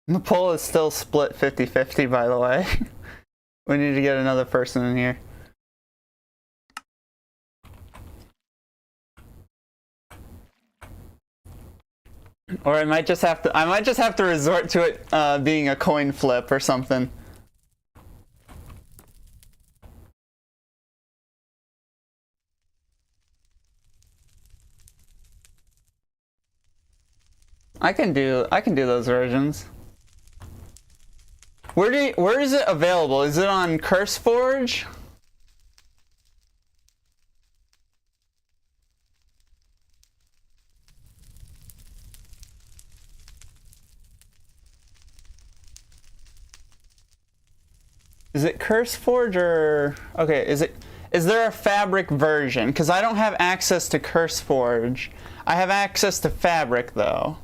The poll is still split 50-50, by the way. We need to get another person in here. Or I might just have to resort to it being a coin flip or something. I can do those versions. Where is it available? Is it on CurseForge? Is it CurseForge or okay, is there a Fabric version? Because I don't have access to CurseForge. I have access to Fabric though.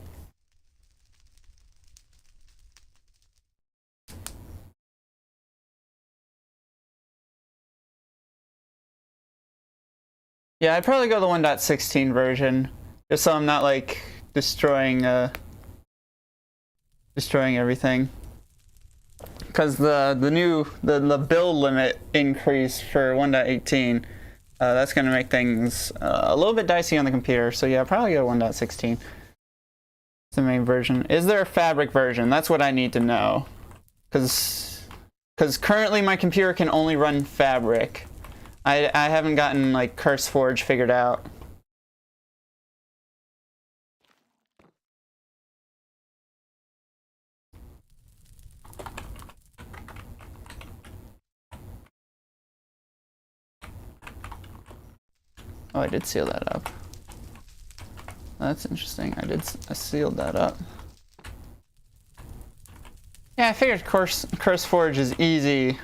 Yeah, I'd probably go the 1.16 version, just so I'm not like destroying everything. Because the build limit increase for 1.18, that's gonna make things a little bit dicey on the computer. So yeah, probably go 1.16. It's the main version. Is there a Fabric version? That's what I need to know. Because currently my computer can only run Fabric. I haven't gotten like CurseForge figured out. Oh, I did seal that up. That's interesting. I sealed that up. Yeah, I figured CurseForge is easy.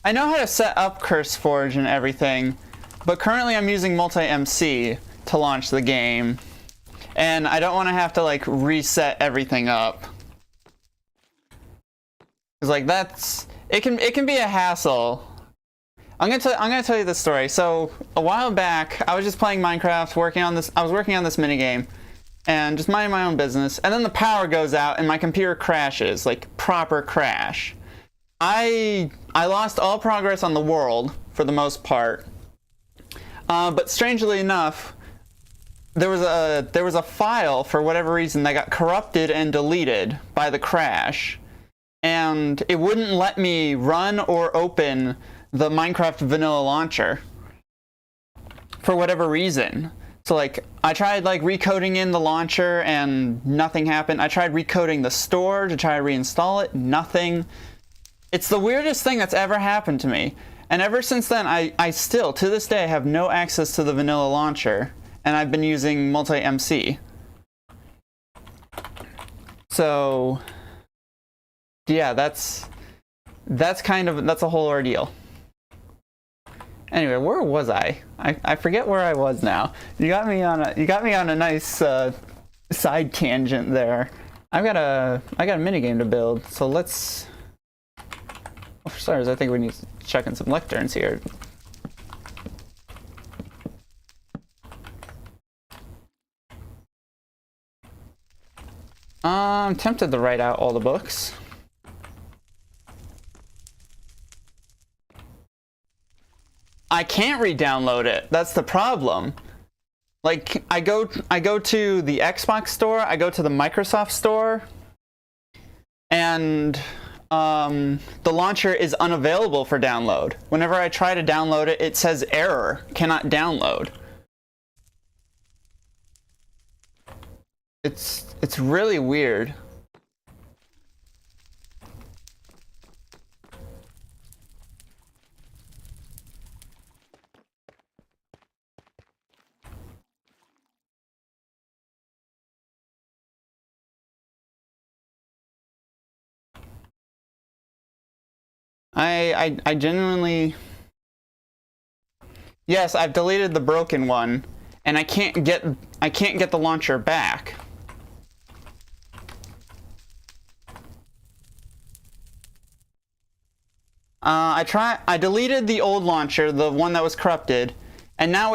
I know how to set up CurseForge and everything, but currently I'm using multi-MC to launch the game, and I don't want to have to like reset everything up. It's like it can be a hassle. I'm gonna tell you the story. So a while back, I was just playing Minecraft, I was working on this minigame, and just minding my own business, and then the power goes out and my computer crashes, like proper crash. I lost all progress on the world for the most part, but strangely enough, there was a file for whatever reason that got corrupted and deleted by the crash, and it wouldn't let me run or open the Minecraft vanilla launcher for whatever reason. So like, I tried like recoding in the launcher and nothing happened. I tried recoding the store to try to reinstall it, nothing. It's the weirdest thing that's ever happened to me. And ever since then, I still, to this day, have no access to the vanilla launcher. And I've been using multi-MC. So, yeah, that's a whole ordeal. Anyway, where was I? I forget where I was now. You got me on a nice side tangent there. I got a minigame to build, so let's. Well, for starters, I think we need to check in some lecterns here. I'm tempted to write out all the books. I can't re-download it. That's the problem. Like, I go to the Xbox store, I go to the Microsoft store, and the launcher is unavailable for download. Whenever I try to download it, it says error, cannot download. It's really weird. I genuinely... Yes, I've deleted the broken one, and I can't get the launcher back. I deleted the old launcher, the one that was corrupted, and now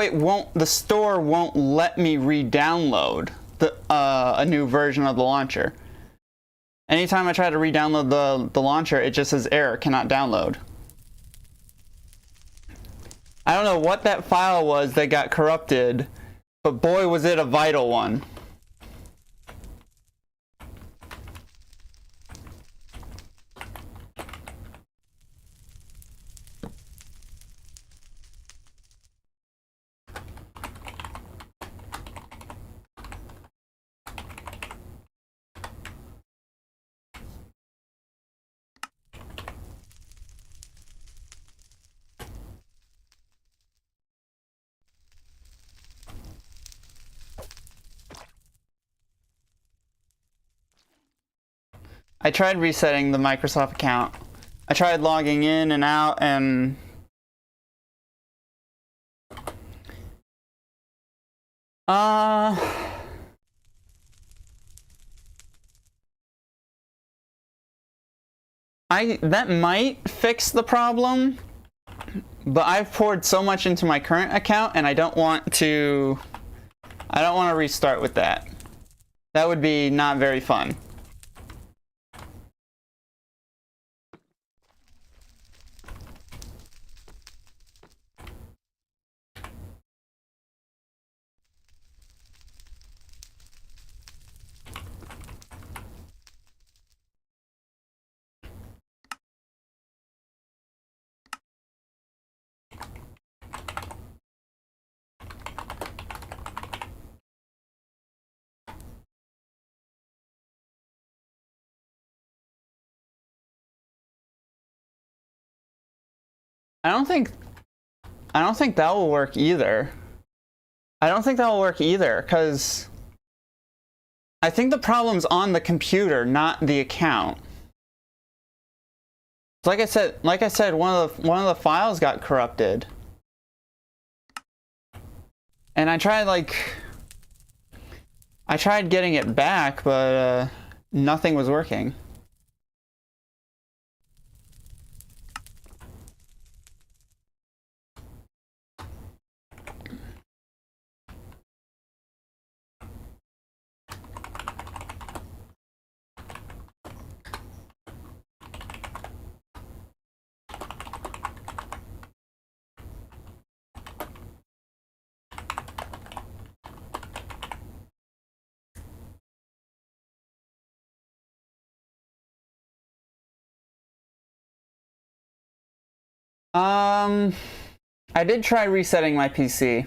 the store won't let me re-download a new version of the launcher. Anytime I try to re-download the launcher, it just says error, cannot download. I don't know what that file was that got corrupted, but boy was it a vital one. I tried resetting the Microsoft account. I tried logging in and out, and that might fix the problem, but I've poured so much into my current account, and I don't want to restart with that. That would be not very fun. I don't think that will work either. I don't think that will work either, because I think the problem's on the computer, not the account. Like I said, one of the files got corrupted, and I tried getting it back, but nothing was working. I did try resetting my PC.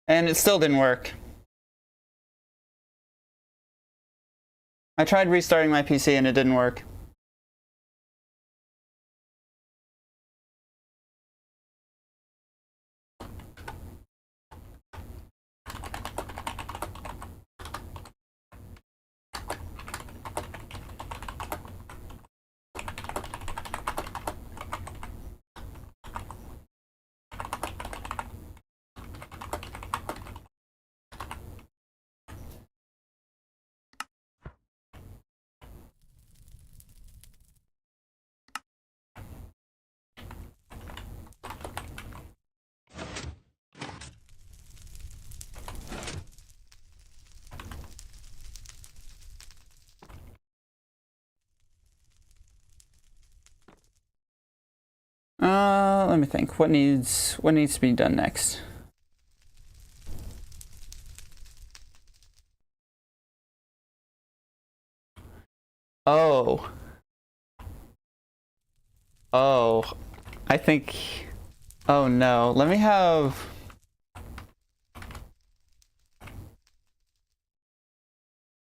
And it still didn't work. I tried restarting my PC and it didn't work. Let me think. What needs to be done next? Oh. Oh. I think... Oh no. Let me have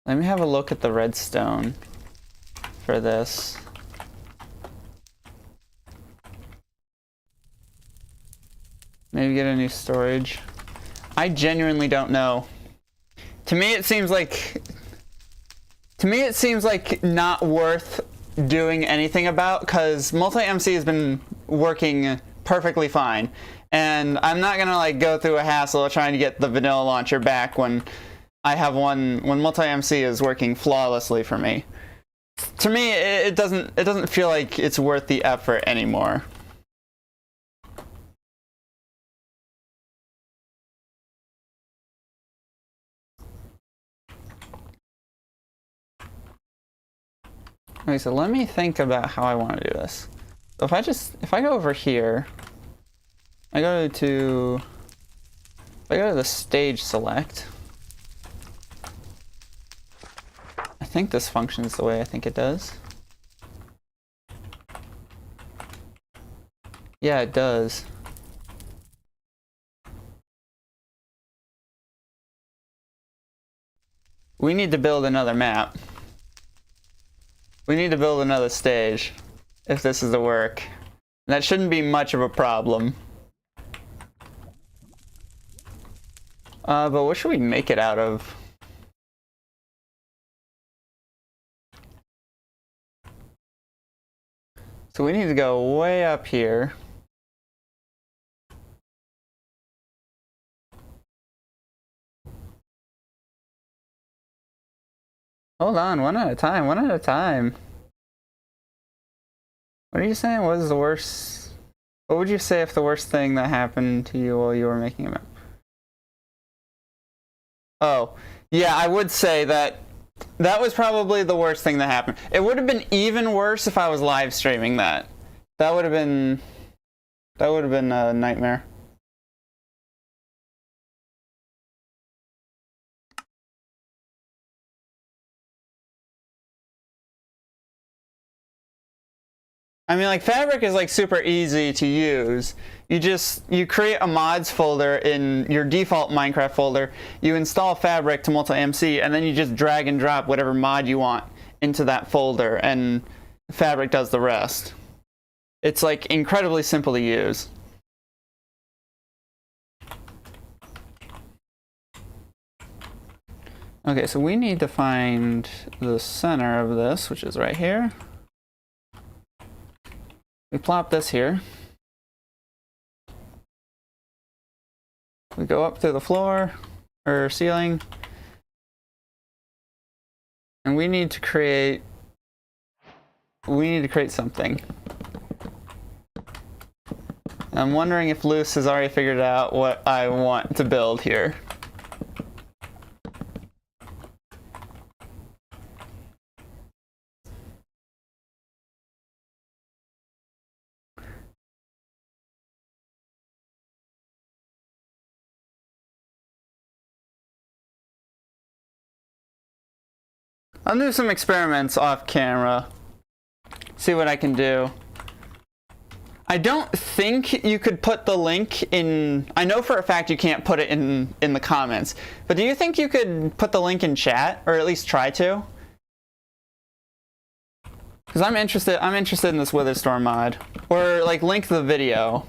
a look at the redstone for this. Maybe get a new storage. I genuinely don't know. To me it seems like not worth doing anything about, because multi-MC has been working perfectly fine. And I'm not gonna like go through a hassle of trying to get the vanilla launcher back when I have one, when multi-MC is working flawlessly for me. To me, it doesn't feel like it's worth the effort anymore. Okay, so let me think about how I want to do this. So if I go over here, I go to the stage select. I think this functions the way I think it does. Yeah, it does. We need to build another map. We need to build another stage if this is to work. That shouldn't be much of a problem. But what should we make it out of? So we need to go way up here. Hold on, one at a time, one at a time. What are you saying? What is the worst? What would you say if the worst thing that happened to you while you were making a map? Oh, yeah, I would say that was probably the worst thing that happened. It would have been even worse if I was live streaming that. That would have been a nightmare. I mean, like, Fabric is like super easy to use. You create a mods folder in your default Minecraft folder, you install Fabric to multi-MC, and then you just drag and drop whatever mod you want into that folder, and Fabric does the rest. It's like incredibly simple to use. Okay, so we need to find the center of this, which is right here. We plop this here. We go up to the floor or ceiling, and we need to create something. I'm wondering if Luce has already figured out what I want to build here. I'll do some experiments off camera, see what I can do. I don't think you could put the link in... I know for a fact you can't put it in the comments, but do you think you could put the link in chat, or at least try to? Because I'm interested in this Witherstorm mod. Or, like, link the video.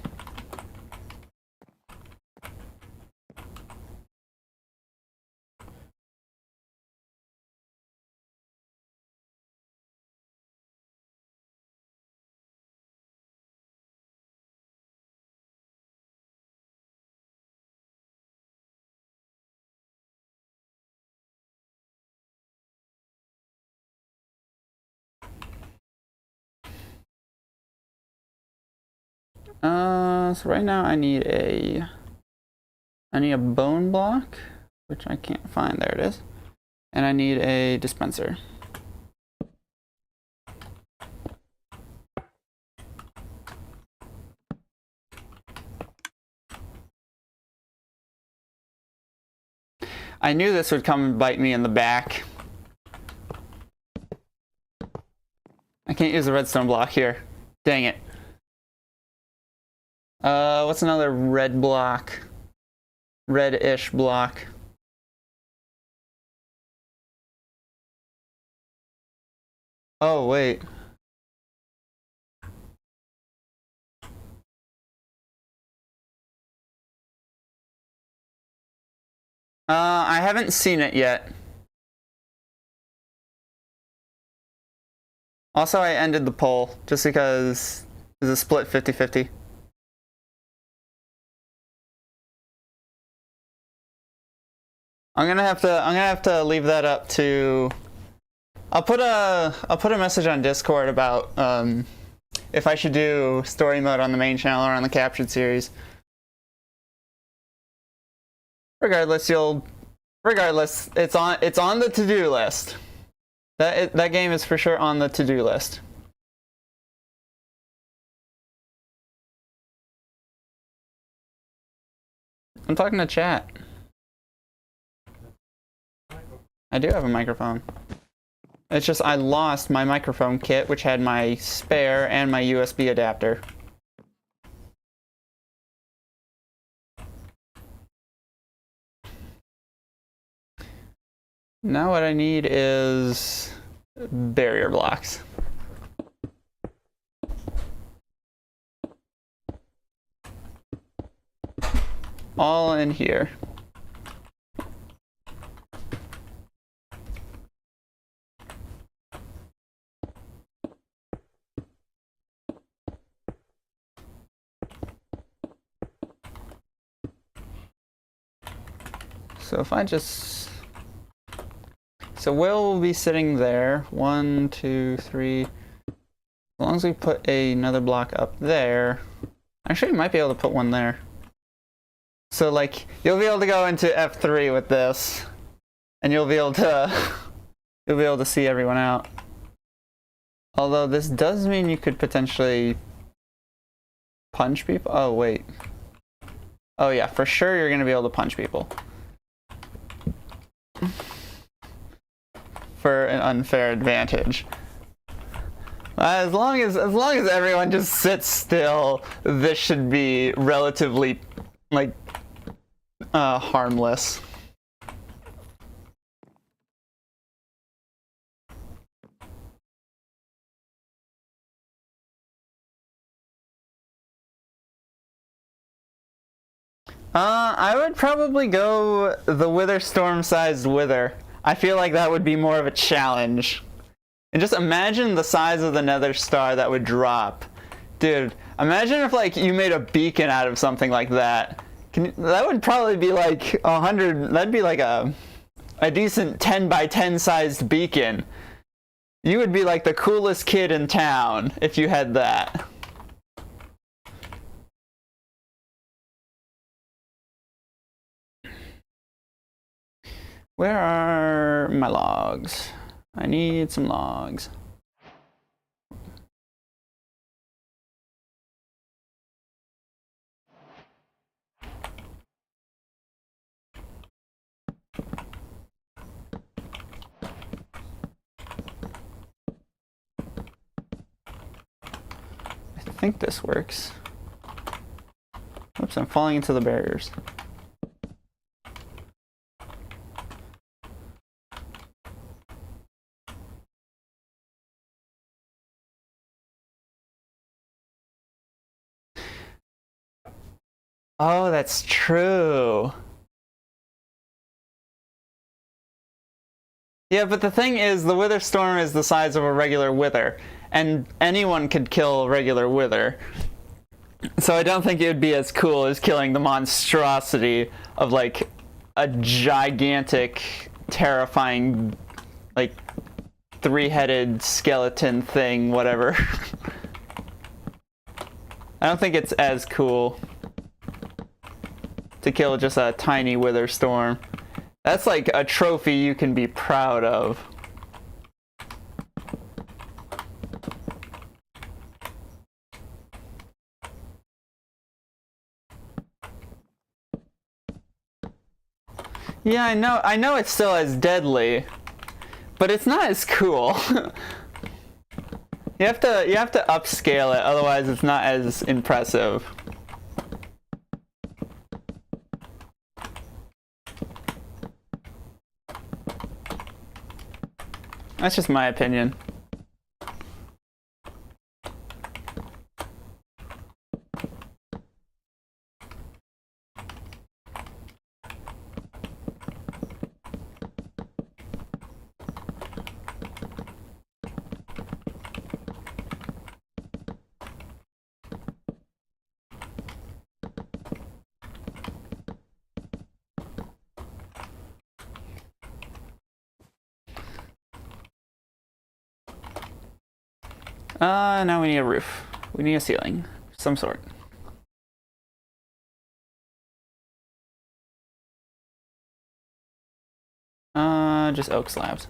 So right now I need a bone block, which I can't find. There it is. And I need a dispenser. I knew this would come and bite me in the back. I can't use the redstone block here. Dang it. What's another red block? Red-ish block. Oh, wait. I haven't seen it yet. Also, I ended the poll just because it's a split 50-50. I'm gonna have to leave that up to... I'll put a message on Discord about if I should do story mode on the main channel or on the captured series. Regardless, it's on the to-do list. That game is for sure on the to-do list. I'm talking to chat. I do have a microphone. It's just I lost my microphone kit, which had my spare and my USB adapter. Now what I need is barrier blocks. All in here. So if I just... So Will be sitting there. 1, 2, 3. As long as we put another block up there. Actually, you might be able to put one there. So like, you'll be able to go into F3 with this. And you'll be able to see everyone out. Although this does mean you could potentially punch people. Oh, wait. Oh yeah, for sure you're gonna be able to punch people. For an unfair advantage. As long as everyone just sits still, this should be relatively like harmless. I would probably go the Witherstorm-sized Wither. I feel like that would be more of a challenge. And just imagine the size of the Nether Star that would drop. Dude, imagine if like you made a beacon out of something like that. That would probably be like 100, that'd be like a decent 10 by 10 sized beacon. You would be like the coolest kid in town if you had that. Where are my logs? I need some logs. I think this works. Oops, I'm falling into the barriers. Oh, that's true. Yeah, but the thing is, the Wither Storm is the size of a regular Wither, and anyone could kill a regular Wither. So I don't think it would be as cool as killing the monstrosity of, like, a gigantic, terrifying, like, three-headed skeleton thing, whatever. I don't think it's as cool to kill just a tiny Wither Storm. That's like a trophy you can be proud of. Yeah, I know it's still as deadly, but it's not as cool. You have to upscale it, otherwise it's not as impressive. That's just my opinion. Now we need a roof. We need a ceiling of some sort. Just oak slabs.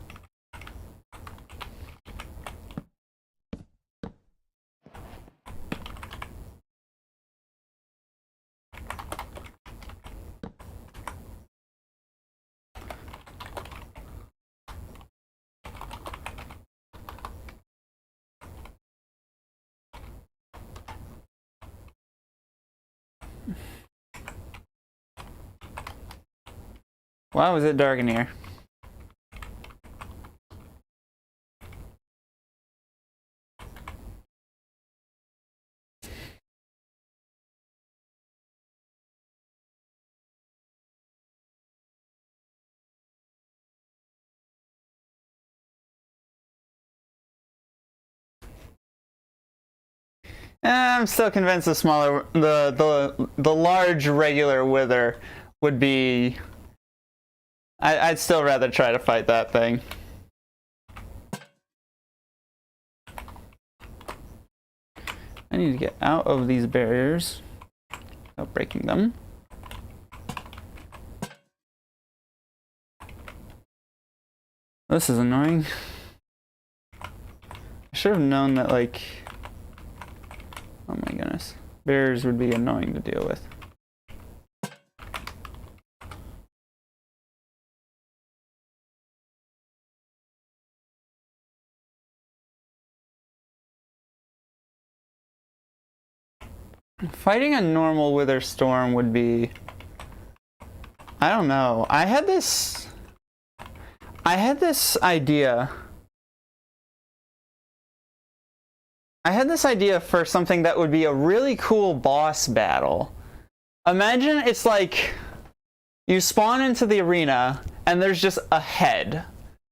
Wow, is it dark in here? I'm still convinced the large regular Wither would be. I'd still rather try to fight that thing. I need to get out of these barriers without breaking them. This is annoying. I should have known that, like, oh my goodness, barriers would be annoying to deal with. Fighting a normal Wither Storm would be, I don't know. I had this idea. I had this idea for something that would be a really cool boss battle. Imagine it's like you spawn into the arena and there's just a head.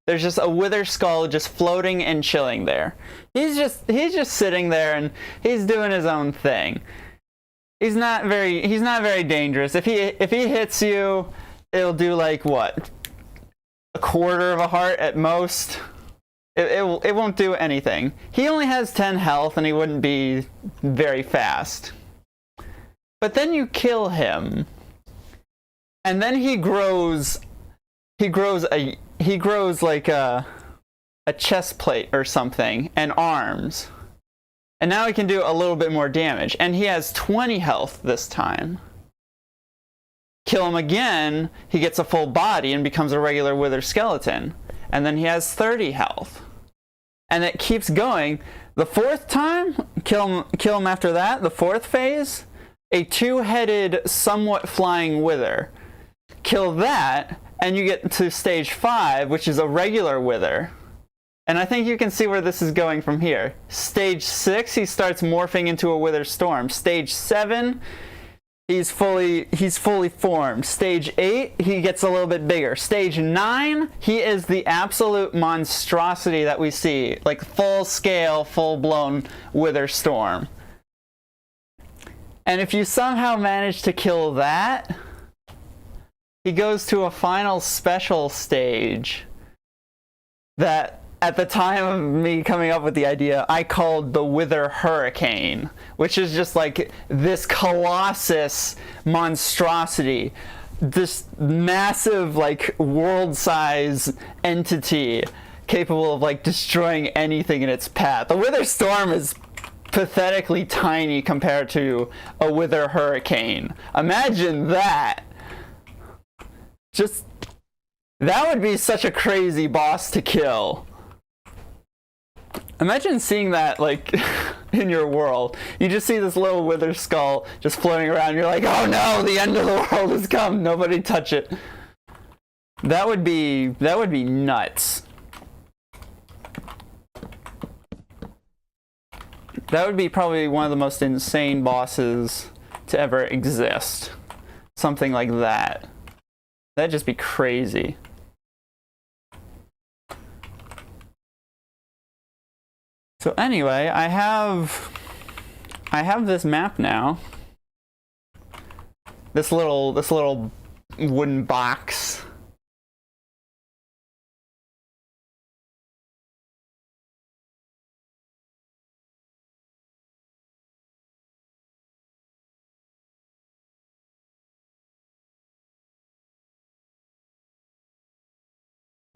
There's just a Wither skull just floating and chilling there. He's just sitting there and he's doing his own thing. He's not very dangerous. If he hits you, it'll do like what? A quarter of a heart at most. It won't do anything. He only has 10 health and he wouldn't be very fast. But then you kill him. And then he grows like a chest plate or something and arms. And now he can do a little bit more damage. And he has 20 health this time. Kill him again, he gets a full body and becomes a regular Wither skeleton. And then he has 30 health. And it keeps going. The fourth time, kill him after that. The fourth phase, a two-headed, somewhat flying wither. Kill that, and you get to stage 5, which is a regular wither. And I think you can see where this is going from here. Stage 6, he starts morphing into a wither storm. Stage 7, he's fully formed. Stage 8, he gets a little bit bigger. Stage 9, he is the absolute monstrosity that we see. Like full scale, full blown wither storm. And if you somehow manage to kill that, he goes to a final special stage that, at the time of me coming up with the idea, I called the Wither Hurricane, which is just like this colossus monstrosity, this massive, like, world-size entity capable of, like, destroying anything in its path. The Wither Storm is pathetically tiny compared to a Wither Hurricane. Imagine that. Just, that would be such a crazy boss to kill. Imagine seeing that, like, in your world. You just see this little wither skull just floating around. You're like, oh no, the end of the world has come. Nobody touch it. That would be nuts. That would be probably one of the most insane bosses to ever exist. Something like that. That'd just be crazy. So anyway, I have this map now. This little wooden box.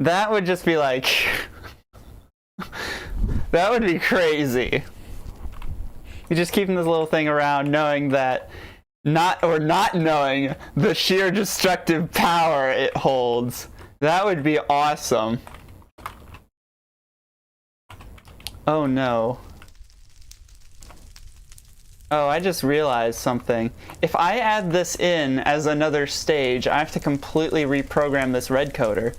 That would just be like that would be crazy. You're just keeping this little thing around, knowing that not knowing the sheer destructive power it holds. That would be awesome. Oh no. Oh, I just realized something. If I add this in as another stage, I have to completely reprogram this red coder.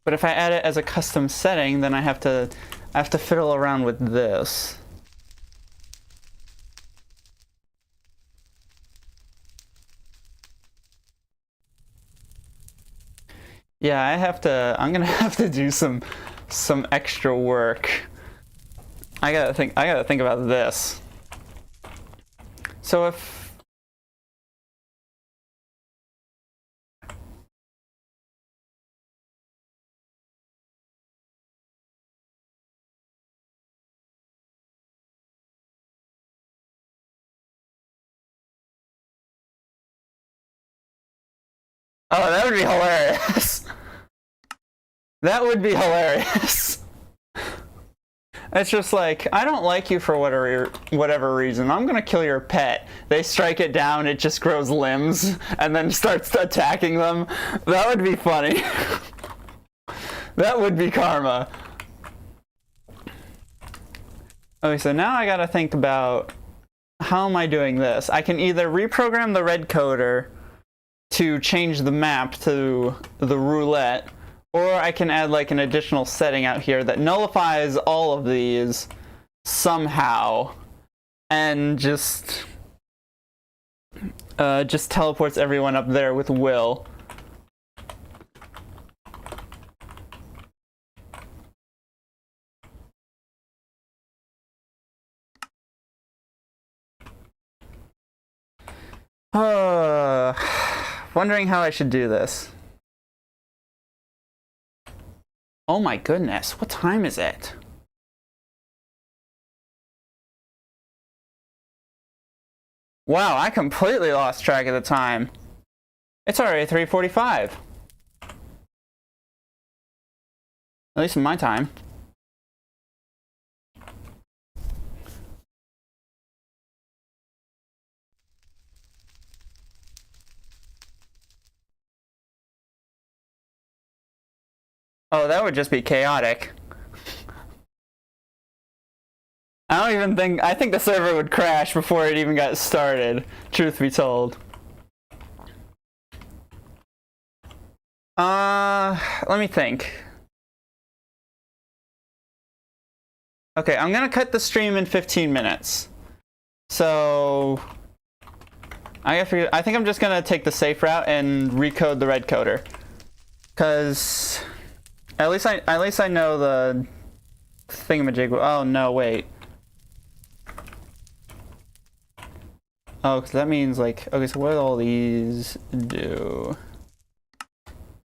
But if I add it as a custom setting, then I have to fiddle around with this. Yeah, I'm gonna have to do some extra work. I gotta think about this. So if oh, that would be hilarious. That would be hilarious. It's just like, I don't like you for whatever reason. I'm gonna kill your pet. They strike it down, it just grows limbs, and then starts attacking them. That would be funny. That would be karma. Okay, so now I gotta think about, how am I doing this? I can either reprogram the red coder to change the map to the roulette, or I can add like an additional setting out here that nullifies all of these somehow and just teleports everyone up there with will. Wondering how I should do this. Oh my goodness, what time is it? Wow, I completely lost track of the time. It's already 3:45. At least in my time. Oh, that That would just be chaotic. I think the server would crash before it even got started, truth be told. Let me think. Okay, I'm gonna cut the stream in 15 minutes. So I think I'm just gonna take the safe route and recode the red coder. Cause at least I know the thingamajig. Oh no, wait. Oh, cause that means like, okay, so what do all these do?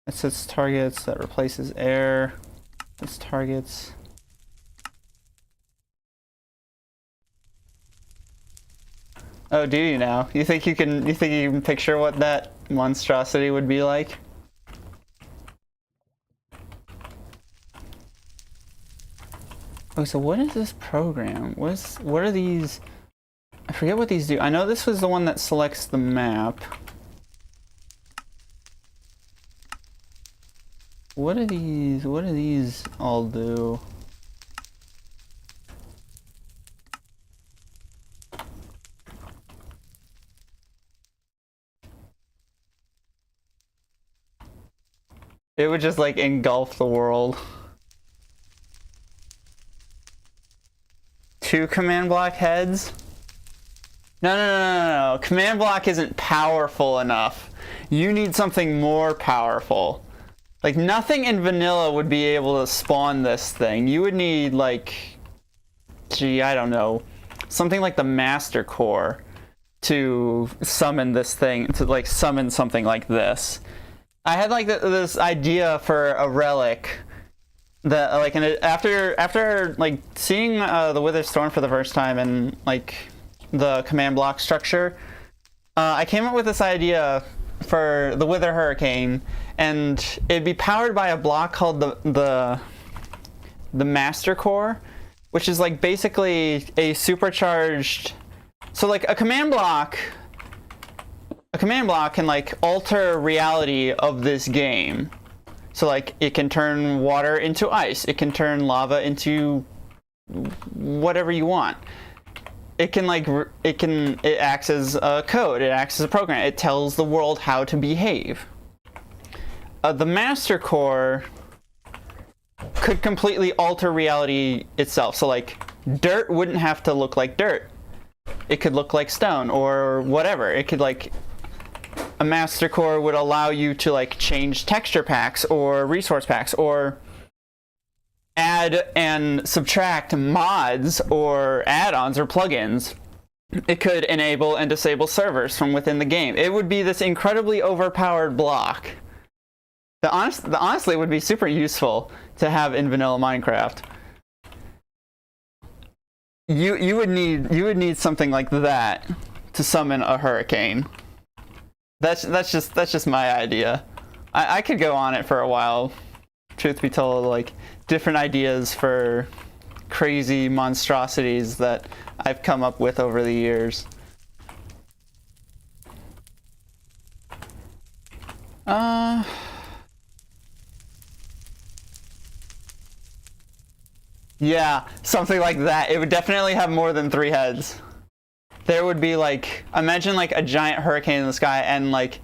It sets targets, that replaces air. It's targets. Oh, do you now? You think you can picture what that monstrosity would be like? Oh, so what is this program? What are these? I forget what these do. I know this was the one that selects the map. What do these all do? It would just like engulf the world. 2 command block heads? No. Command block isn't powerful enough. You need something more powerful. Like, nothing in vanilla would be able to spawn this thing. You would need, like, gee, I don't know, something like the Master Core to summon this thing, to, like, summon something like this. I had, like, this idea for a relic that, like, after like, seeing the Wither Storm for the first time and, like, the command block structure, I came up with this idea for the Wither Hurricane, and it'd be powered by a block called the Master Core, which is like basically a supercharged. So like a command block can like alter reality of this game. So like it can turn water into ice, it can turn lava into whatever you want. It acts as a code, it acts as a program, it tells the world how to behave. The Master Core could completely alter reality itself. So like, dirt wouldn't have to look like dirt. It could look like stone or whatever. It could like, a Master Core would allow you to like change texture packs or resource packs or add and subtract mods or add-ons or plugins. It could enable and disable servers from within the game. It would be this incredibly overpowered block that honestly would be super useful to have in vanilla Minecraft. You would need something like that to summon a hurricane. That's just my idea. I could go on it for a while. Truth be told, like different ideas for crazy monstrosities that I've come up with over the years. Yeah, something like that. It would definitely have more than 3 heads. There would be like, imagine like a giant hurricane in the sky and like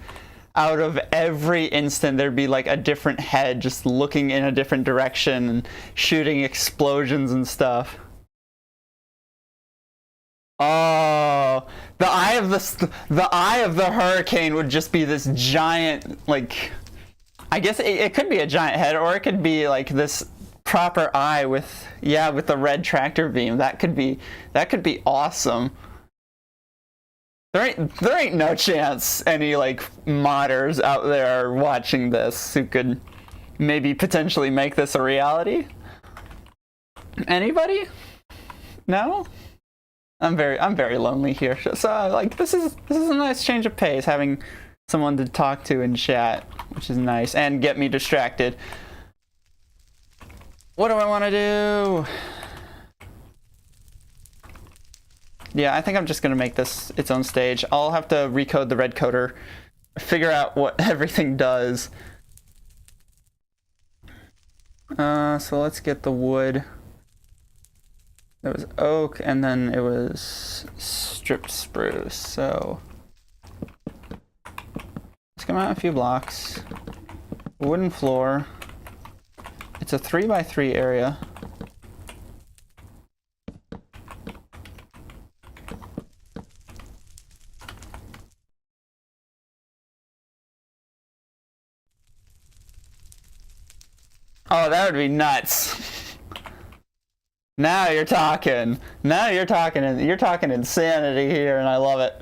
out of every instant there'd be like a different head just looking in a different direction and shooting explosions and stuff. Oh, the eye of the hurricane would just be this giant, like, I guess it could be a giant head, or it could be like this proper eye with the red tractor beam. That could be awesome. There ain't no chance any like modders out there watching this who could maybe potentially make this a reality. Anybody? No? I'm very lonely here. So like this is a nice change of pace, having someone to talk to in chat, which is nice, and get me distracted. What do I want to do? Yeah, I think I'm just gonna make this its own stage. I'll have to recode the red coder, figure out what everything does. So let's get the wood. There was oak, and then it was stripped spruce. So let's come out a few blocks. Wooden floor. It's a 3x3 area. Oh, that would be nuts. Now you're talking. Now you're talking. You're talking insanity here, and I love it.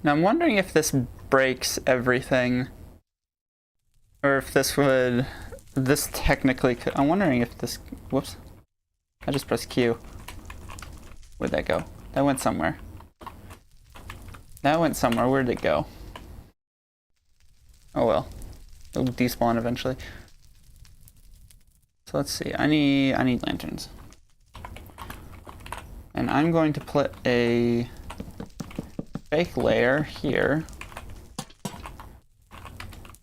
Now I'm wondering if this breaks everything, or if this would, this technically could, I'm wondering if this, whoops, I just pressed Q. Where'd that go? That went somewhere. That went somewhere, where'd it go? Oh well, it'll despawn eventually. So let's see, I need lanterns. And I'm going to put a fake layer here.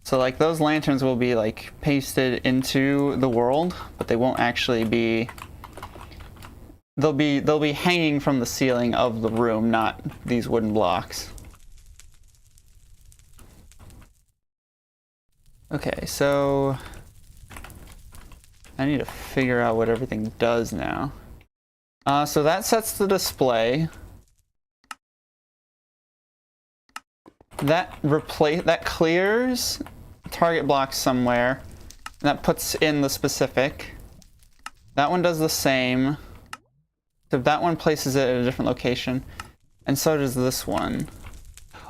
So like those lanterns will be like pasted into the world, but they won't actually be, they'll be hanging from the ceiling of the room, not these wooden blocks. Okay, so I need to figure out what everything does now. So that sets the display. That clears target blocks somewhere. And that puts in the specific. That one does the same. So that one places it at a different location. And so does this one.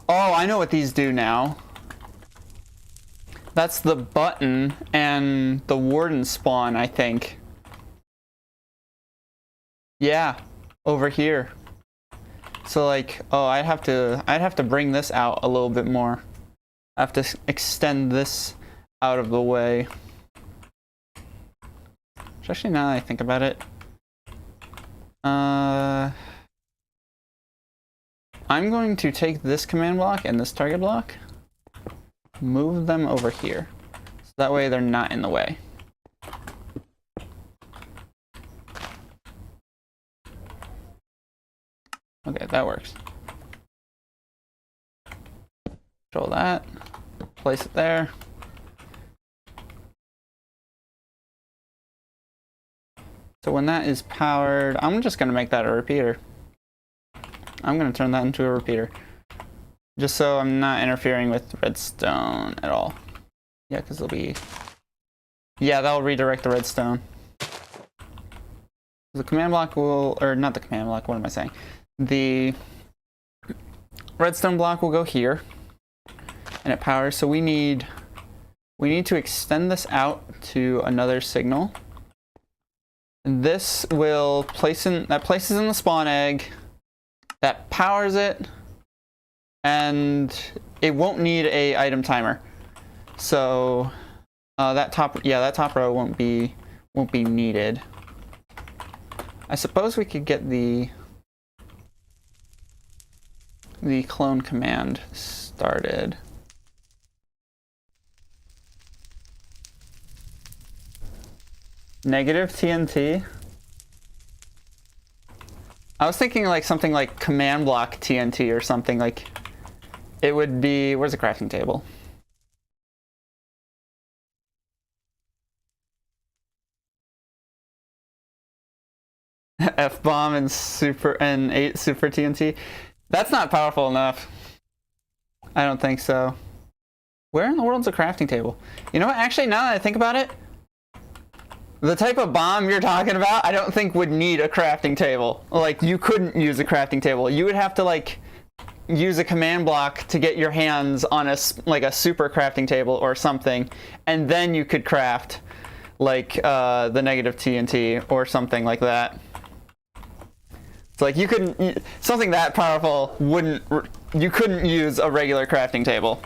Oh, I know what these do now. That's the button and the Warden spawn, I think. Yeah, over here. So like, oh, I'd have to bring this out a little bit more. I have to extend this out of the way. Especially now that I think about it. I'm going to take this command block and this target block, move them over here. So that way they're not in the way. Okay, that works. Control that, place it there. So when that is powered, I'm just gonna make that a repeater. I'm gonna turn that into a repeater. Just so I'm not interfering with redstone at all. Yeah, because it'll be, yeah, that'll redirect the redstone. The command block will, or not the command block, what am I saying? The redstone block will go here, and it powers. So we need to extend this out to another signal. This will places in the spawn egg, that powers it, and it won't need a item timer. So that top row won't be needed. I suppose we could get the clone command started. Negative TNT? I was thinking like something like command block TNT or something, like it would be, where's the crafting table? F-bomb and 8 super TNT. That's not powerful enough. I don't think so. Where in the world's a crafting table? You know what, actually now that I think about it, the type of bomb you're talking about, I don't think would need a crafting table. Like, you couldn't use a crafting table. You would have to, like, use a command block to get your hands on a super crafting table or something, and then you could craft, like, the negative TNT or something like that. It's like you couldn't, something that powerful you couldn't use a regular crafting table.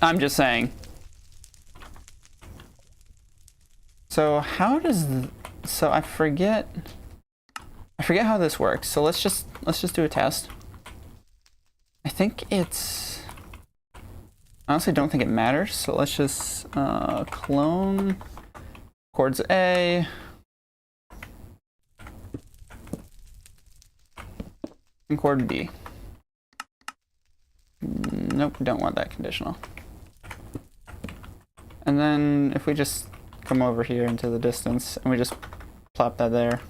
I'm just saying. So so I forget how this works. So let's just do a test. I think it's, honestly don't think it matters. So let's just clone chords A. And chord B. Nope, don't want that conditional. And then if we just come over here into the distance and we just plop that there.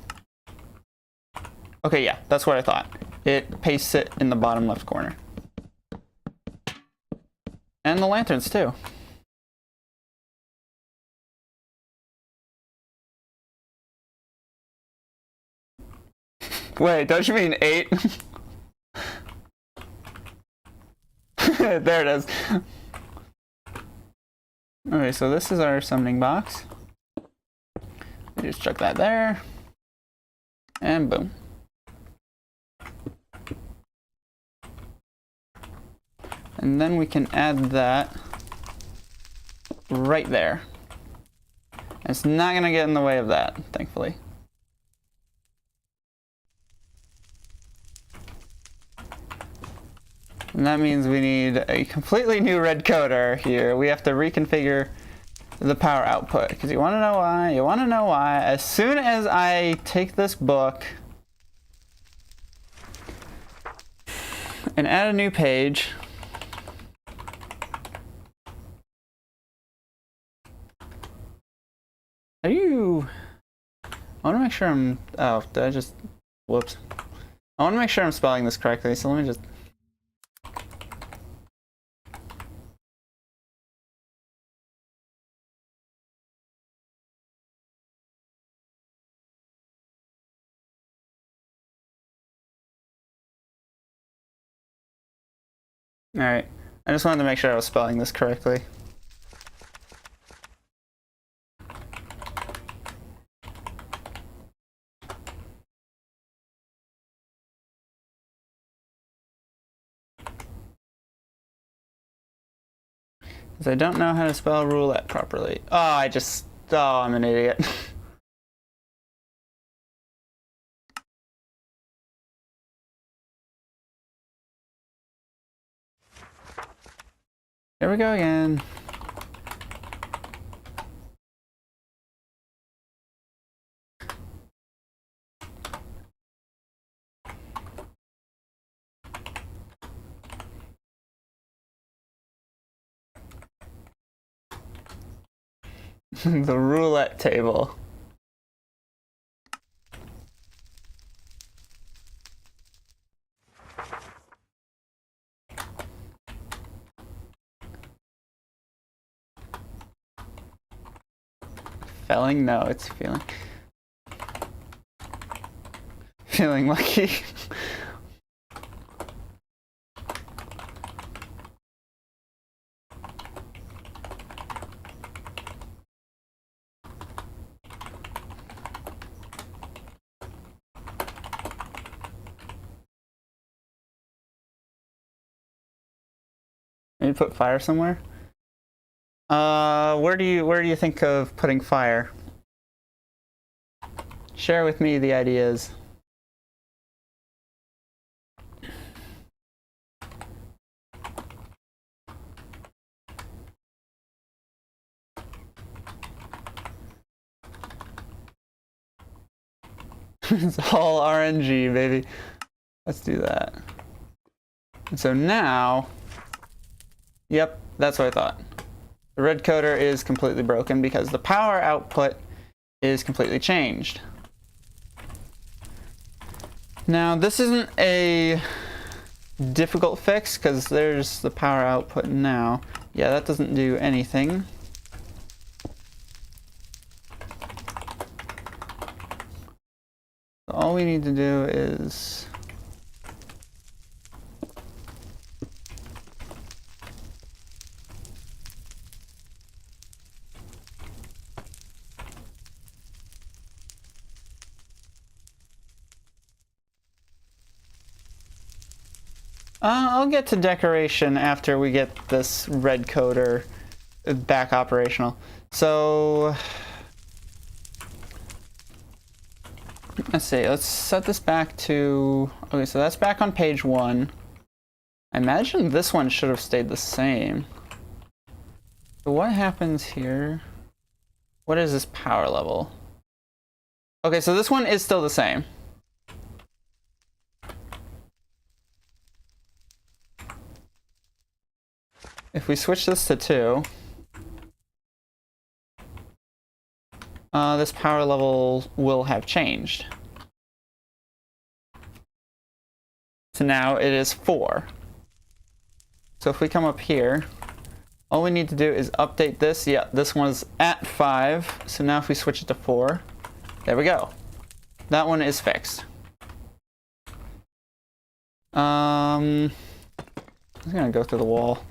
Okay, yeah, that's what I thought. It pastes it in the bottom left corner. And the lanterns too. Wait, don't you mean 8? There it is. Okay, so this is our summoning box. We just chuck that there. And boom. And then we can add that right there. It's not gonna get in the way of that, thankfully. And that means we need a completely new red coder here. We have to reconfigure the power output. Because you want to know why? You want to know why? As soon as I take this book and add a new page, I want to make sure I'm, oh, did I just, whoops. I want to make sure I'm spelling this correctly, so let me just, alright, I just wanted to make sure I was spelling this correctly. Because I don't know how to spell roulette properly. Oh, I'm an idiot. There we go again. The roulette table. Felling? No, it's feeling. Feeling lucky. Maybe put fire somewhere? Where do you think of putting fire? Share with me the ideas. It's all RNG, baby. Let's do that. And so now, yep, that's what I thought. The red coder is completely broken because the power output is completely changed. Now, this isn't a difficult fix because there's the power output now. Yeah, that doesn't do anything. So all we need to do is I'll get to decoration after we get this red coder back operational. So let's see, let's set this back to, okay, so that's back on page 1. I imagine this one should have stayed the same. So what happens here? What is this power level? Okay, so this one is still the same. If we switch this to 2, this power level will have changed. So now it is 4. So if we come up here, all we need to do is update this. Yeah, this one's at 5. So now if we switch it to 4, there we go. That one is fixed. I'm just gonna go through the wall.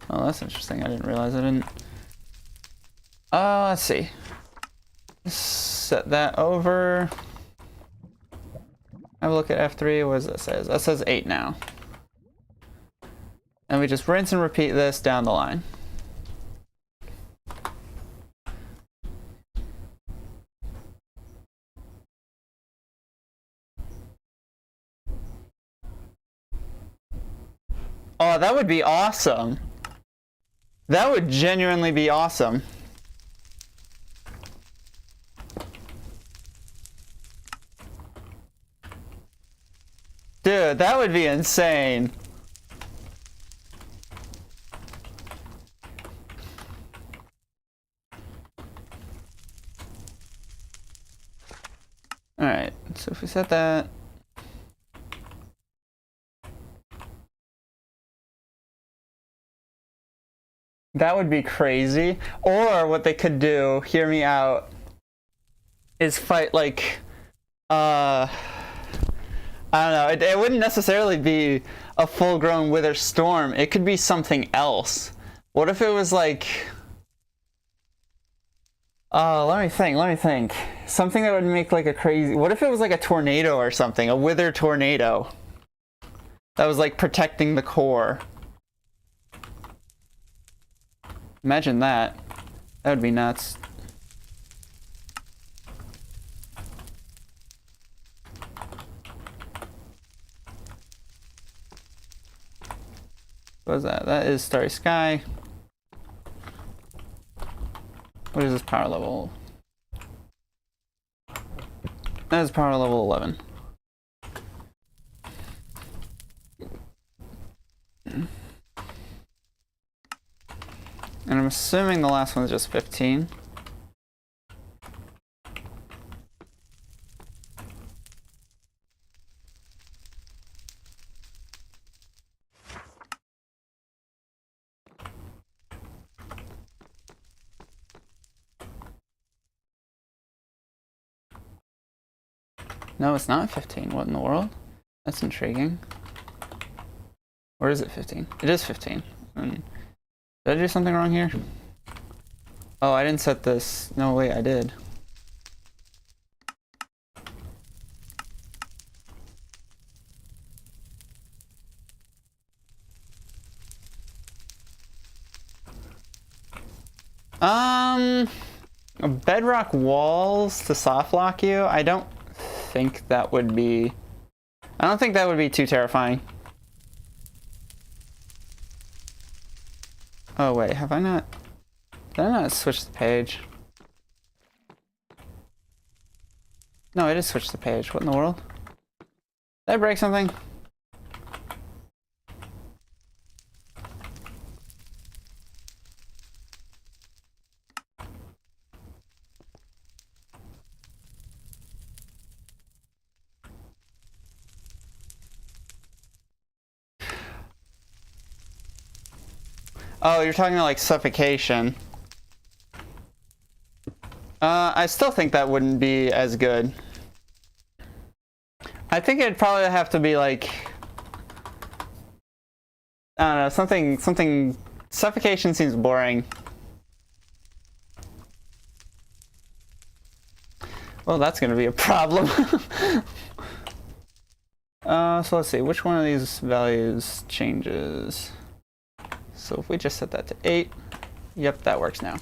Oh, that's interesting. I didn't realize I didn't. Let's see. Set that over. Have a look at F3. What does that say? That says 8 now. And we just rinse and repeat this down the line. Oh, that would be awesome. That would genuinely be awesome. Dude, that would be insane. Alright, so if we set that. That would be crazy. Or what they could do, hear me out, is fight like, I don't know, it wouldn't necessarily be a full-grown Wither Storm. It could be something else. What if it was like, let me think. Something that would make like a crazy, what if it was like a tornado or something, a Wither tornado that was like protecting the core? Imagine that. That would be nuts. What is that? That is Starry Sky. What is this power level? That is power level 11. And I'm assuming the last one is just 15. No, it's not 15. What in the world? That's intriguing. Or is it 15? It is 15. Did I do something wrong here? Oh, I didn't set this. No, wait, I did. Bedrock walls to soft lock you? I don't think that would be too terrifying. Oh wait, have I not? Did I not switch the page? No, I did switch the page. What in the world? Did I break something? Oh, you're talking about like suffocation. I still think that wouldn't be as good. I think it'd probably have to be like, I don't know, something, suffocation seems boring. Well, that's gonna be a problem. So let's see, which one of these values changes? So if we just set that to 8, yep, that works now.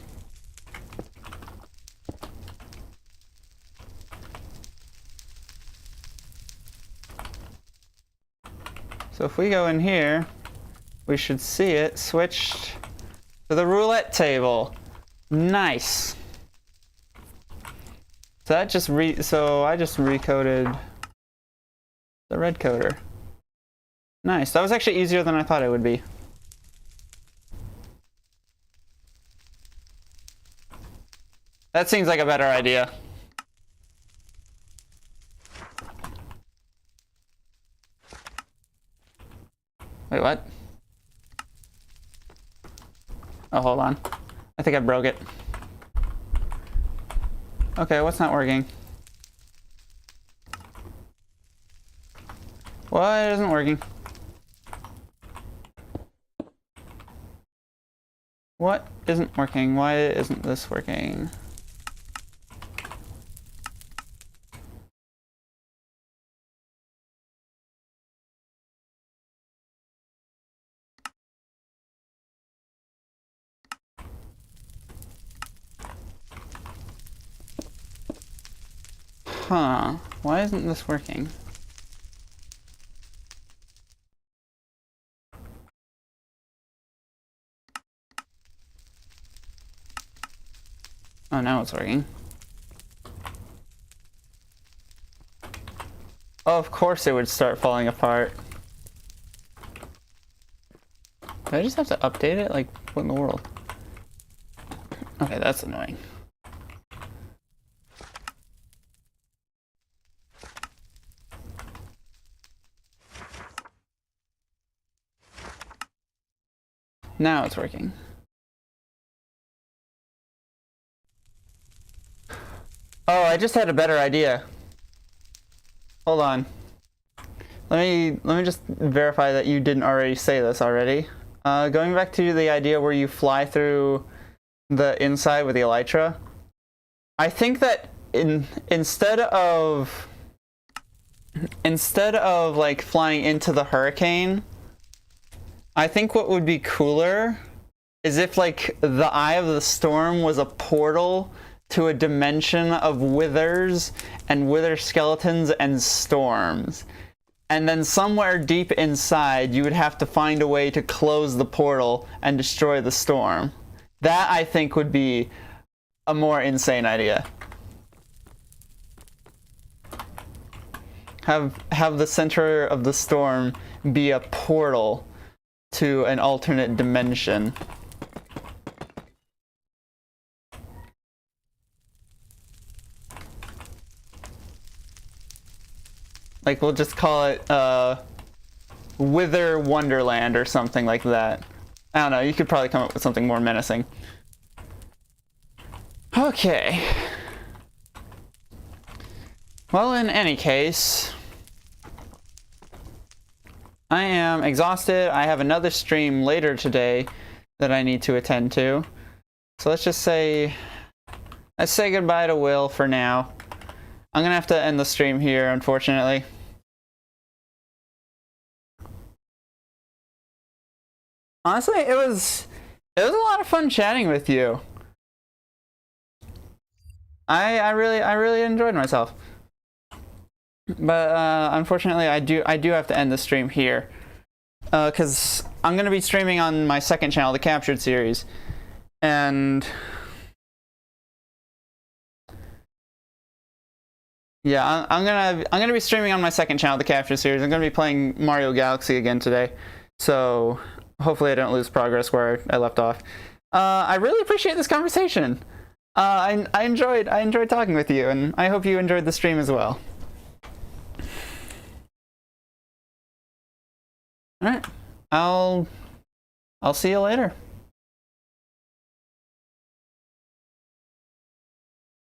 So if we go in here, we should see it switched to the roulette table. Nice. So that just so I just recoded the red coder. Nice. That was actually easier than I thought it would be. That seems like a better idea. Wait, what? Oh, hold on. I think I broke it. Okay, what's not working? What isn't working? What isn't working? Why isn't this working? Huh. Why isn't this working? Oh, now it's working. Oh, of course it would start falling apart. Do I just have to update it? Like, what in the world? Okay, that's annoying. Now it's working. Oh, I just had a better idea. Hold on. Let me just verify that you didn't already say this already. Going back to the idea where you fly through the inside with the elytra, I think that instead of like flying into the hurricane, I think what would be cooler is if like the eye of the storm was a portal to a dimension of withers and wither skeletons and storms. And then somewhere deep inside, you would have to find a way to close the portal and destroy the storm. That, I think, would be a more insane idea. Have the center of the storm be a portal to an alternate dimension. Like, we'll just call it Wither Wonderland or something like that. I don't know, you could probably come up with something more menacing. Okay. Well, in any case, I am exhausted. I have another stream later today that I need to attend to. So let's say goodbye to Will for now. I'm gonna have to end the stream here, unfortunately. Honestly, it was a lot of fun chatting with you. I really enjoyed myself. But unfortunately, I do have to end the stream here, because I'm gonna be streaming on my second channel, the Captured series, and yeah, I'm gonna be streaming on my second channel, the Capture series. I'm gonna be playing Mario Galaxy again today, so hopefully I don't lose progress where I left off. I really appreciate this conversation. I enjoyed talking with you, and I hope you enjoyed the stream as well. All right, I'll see you later.